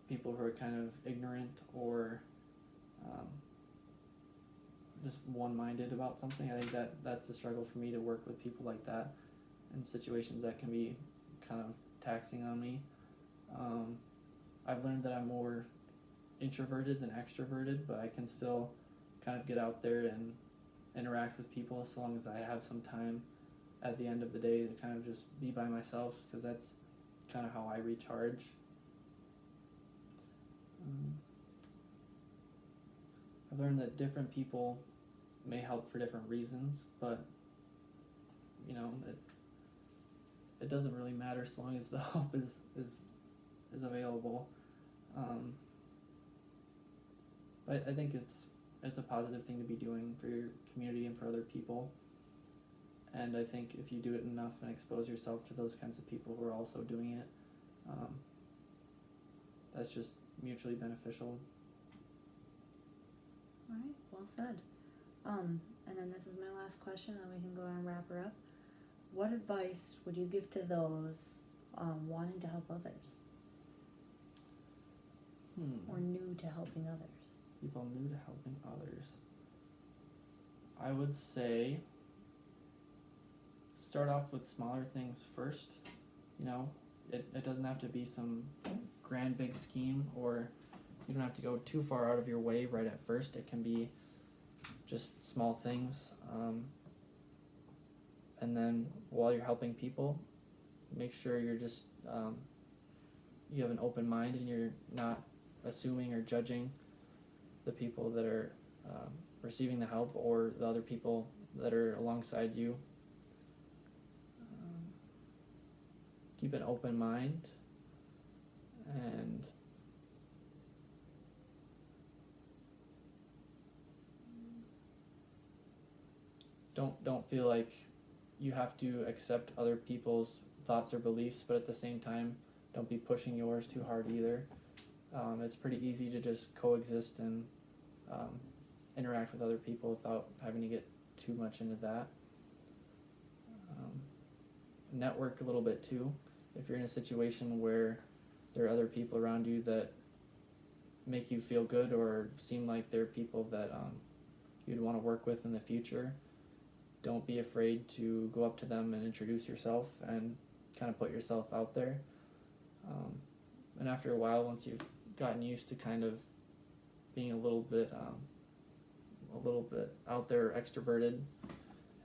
people who are kind of ignorant or just one-minded about something. I think that's a struggle for me to work with people like that in situations that can be kind of taxing on me. I've learned that I'm more introverted than extroverted, but I can still kind of get out there and interact with people as long as I have some time at the end of the day to kind of just be by myself, because that's kind of how I recharge. I've learned that different people may help for different reasons, but you know, it doesn't really matter as long as the help is available. But I think it's a positive thing to be doing for your community and for other people. And I think if you do it enough and expose yourself to those kinds of people who are also doing it, that's just mutually beneficial. All right, well said. And then this is my last question, and then we can go and wrap her up. What advice would you give to those wanting to help others? Or new to helping others? People new to helping others. I would say start off with smaller things first. You know, it doesn't have to be some grand big scheme, or you don't have to go too far out of your way right at first. It can be just small things. And then while you're helping people, make sure you're just you have an open mind and you're not assuming or judging the people that are receiving the help or the other people that are alongside you. Keep an open mind and don't feel like you have to accept other people's thoughts or beliefs, but at the same time, don't be pushing yours too hard either. It's pretty easy to just coexist and interact with other people without having to get too much into that. Network a little bit too. If you're in a situation where there are other people around you that make you feel good or seem like they're people that you'd want to work with in the future, don't be afraid to go up to them and introduce yourself and kind of put yourself out there. And after a while, once you've gotten used to kind of being a little bit out there, extroverted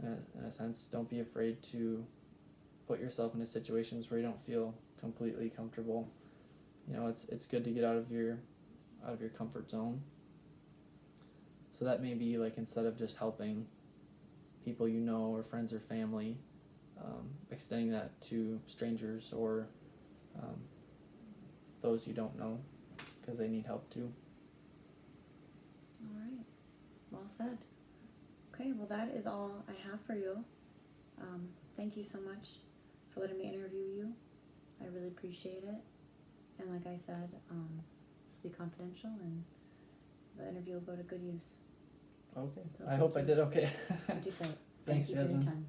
in a sense, don't be afraid to put yourself into situations where you don't feel completely comfortable. You know, it's good to get out of your comfort zone. So that may be like, instead of just helping people you know or friends or family, extending that to strangers or those you don't know, because they need help too. All right, well said. Okay, well that is all I have for you. Thank you so much for letting me interview you. I really appreciate it. And like I said, this will be confidential and the interview will go to good use. Okay, So I hope I did okay. You did great. Thanks, Thank you for your Jasmine. time.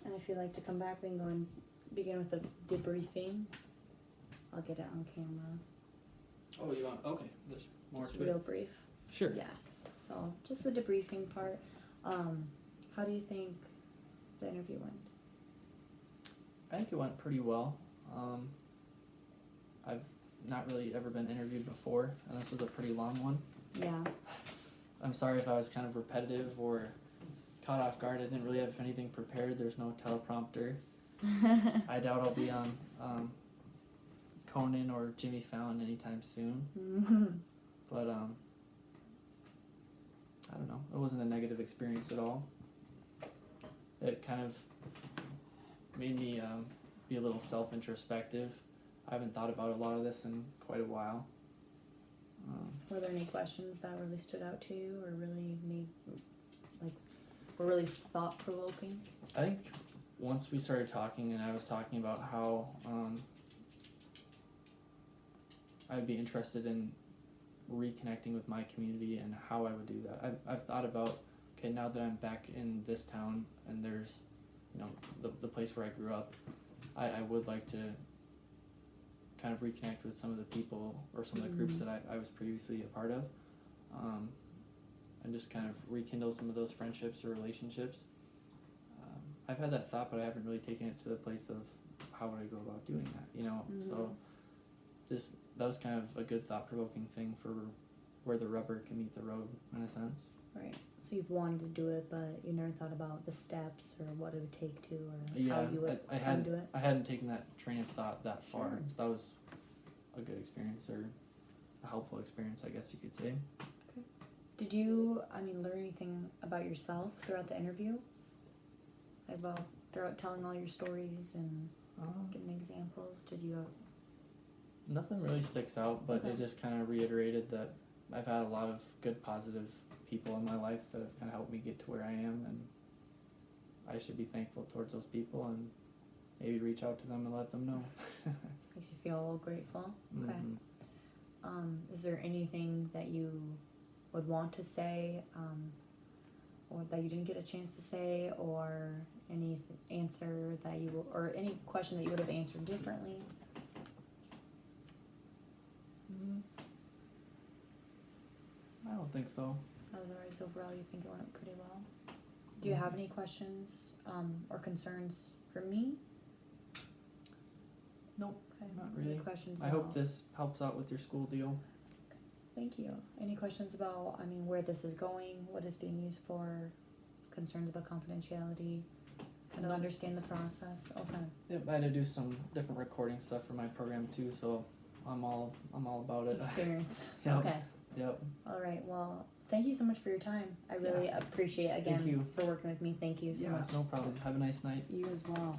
And if you'd like to come back, we can go and begin with the debriefing. I'll get it on camera. Oh, you want? Okay, there's more Just to real it. brief. Sure. Yes. So just the debriefing part. How do you think the interview went? I think it went pretty well. I've not really ever been interviewed before, and this was a pretty long one. Yeah. I'm sorry if I was kind of repetitive or caught off guard. I didn't really have anything prepared. There's no teleprompter. I doubt I'll be on Conan or Jimmy Fallon anytime soon. Mm-hmm. But I don't know. It wasn't a negative experience at all. It kind of made me be a little self-introspective. I haven't thought about a lot of this in quite a while. Were there any questions that really stood out to you or really were really thought-provoking? I think once we started talking and I was talking about how I'd be interested in reconnecting with my community and how I would do that. I've thought about, okay, now that I'm back in this town and there's, you know, the place where I grew up, I would like to kind of reconnect with some of the people or some of the groups that I was previously a part of, and just kind of rekindle some of those friendships or relationships. I've had that thought, but I haven't really taken it to the place of how would I go about doing that, you know? So just, that was kind of a good thought-provoking thing for where the rubber can meet the road, in a sense. Right. So you've wanted to do it, but you never thought about the steps or what it would take to, or how you would come to it? I hadn't taken that train of thought that far. Sure. So that was a good experience, or a helpful experience, I guess you could say. Okay. Did you, learn anything about yourself throughout the interview? Like about throughout telling all your stories and giving examples? Did you? Nothing really sticks out, but it just kind of reiterated that I've had a lot of good, positive people in my life that have kind of helped me get to where I am, and I should be thankful towards those people and maybe reach out to them and let them know. Makes you feel a little grateful. Okay. Is there anything that you would want to say, or that you didn't get a chance to say, or any answer that you, or any question that you would have answered differently? I don't think so. Otherwise, overall, you think it went pretty well? Do you have any questions or concerns for me? Nope, Okay. not really. Any questions I hope this helps out with your school deal. Thank you. Any questions about, where this is going, what it's being used for, concerns about confidentiality, kind of understand the process? Okay. Yep, I had to do some different recording stuff for my program too, so I'm all about it. Experience. Yep. Okay. Yep. All right. Well, thank you so much for your time. I really appreciate it, again, Thank you for working with me. Thank you so much. No problem. Have a nice night. You as well.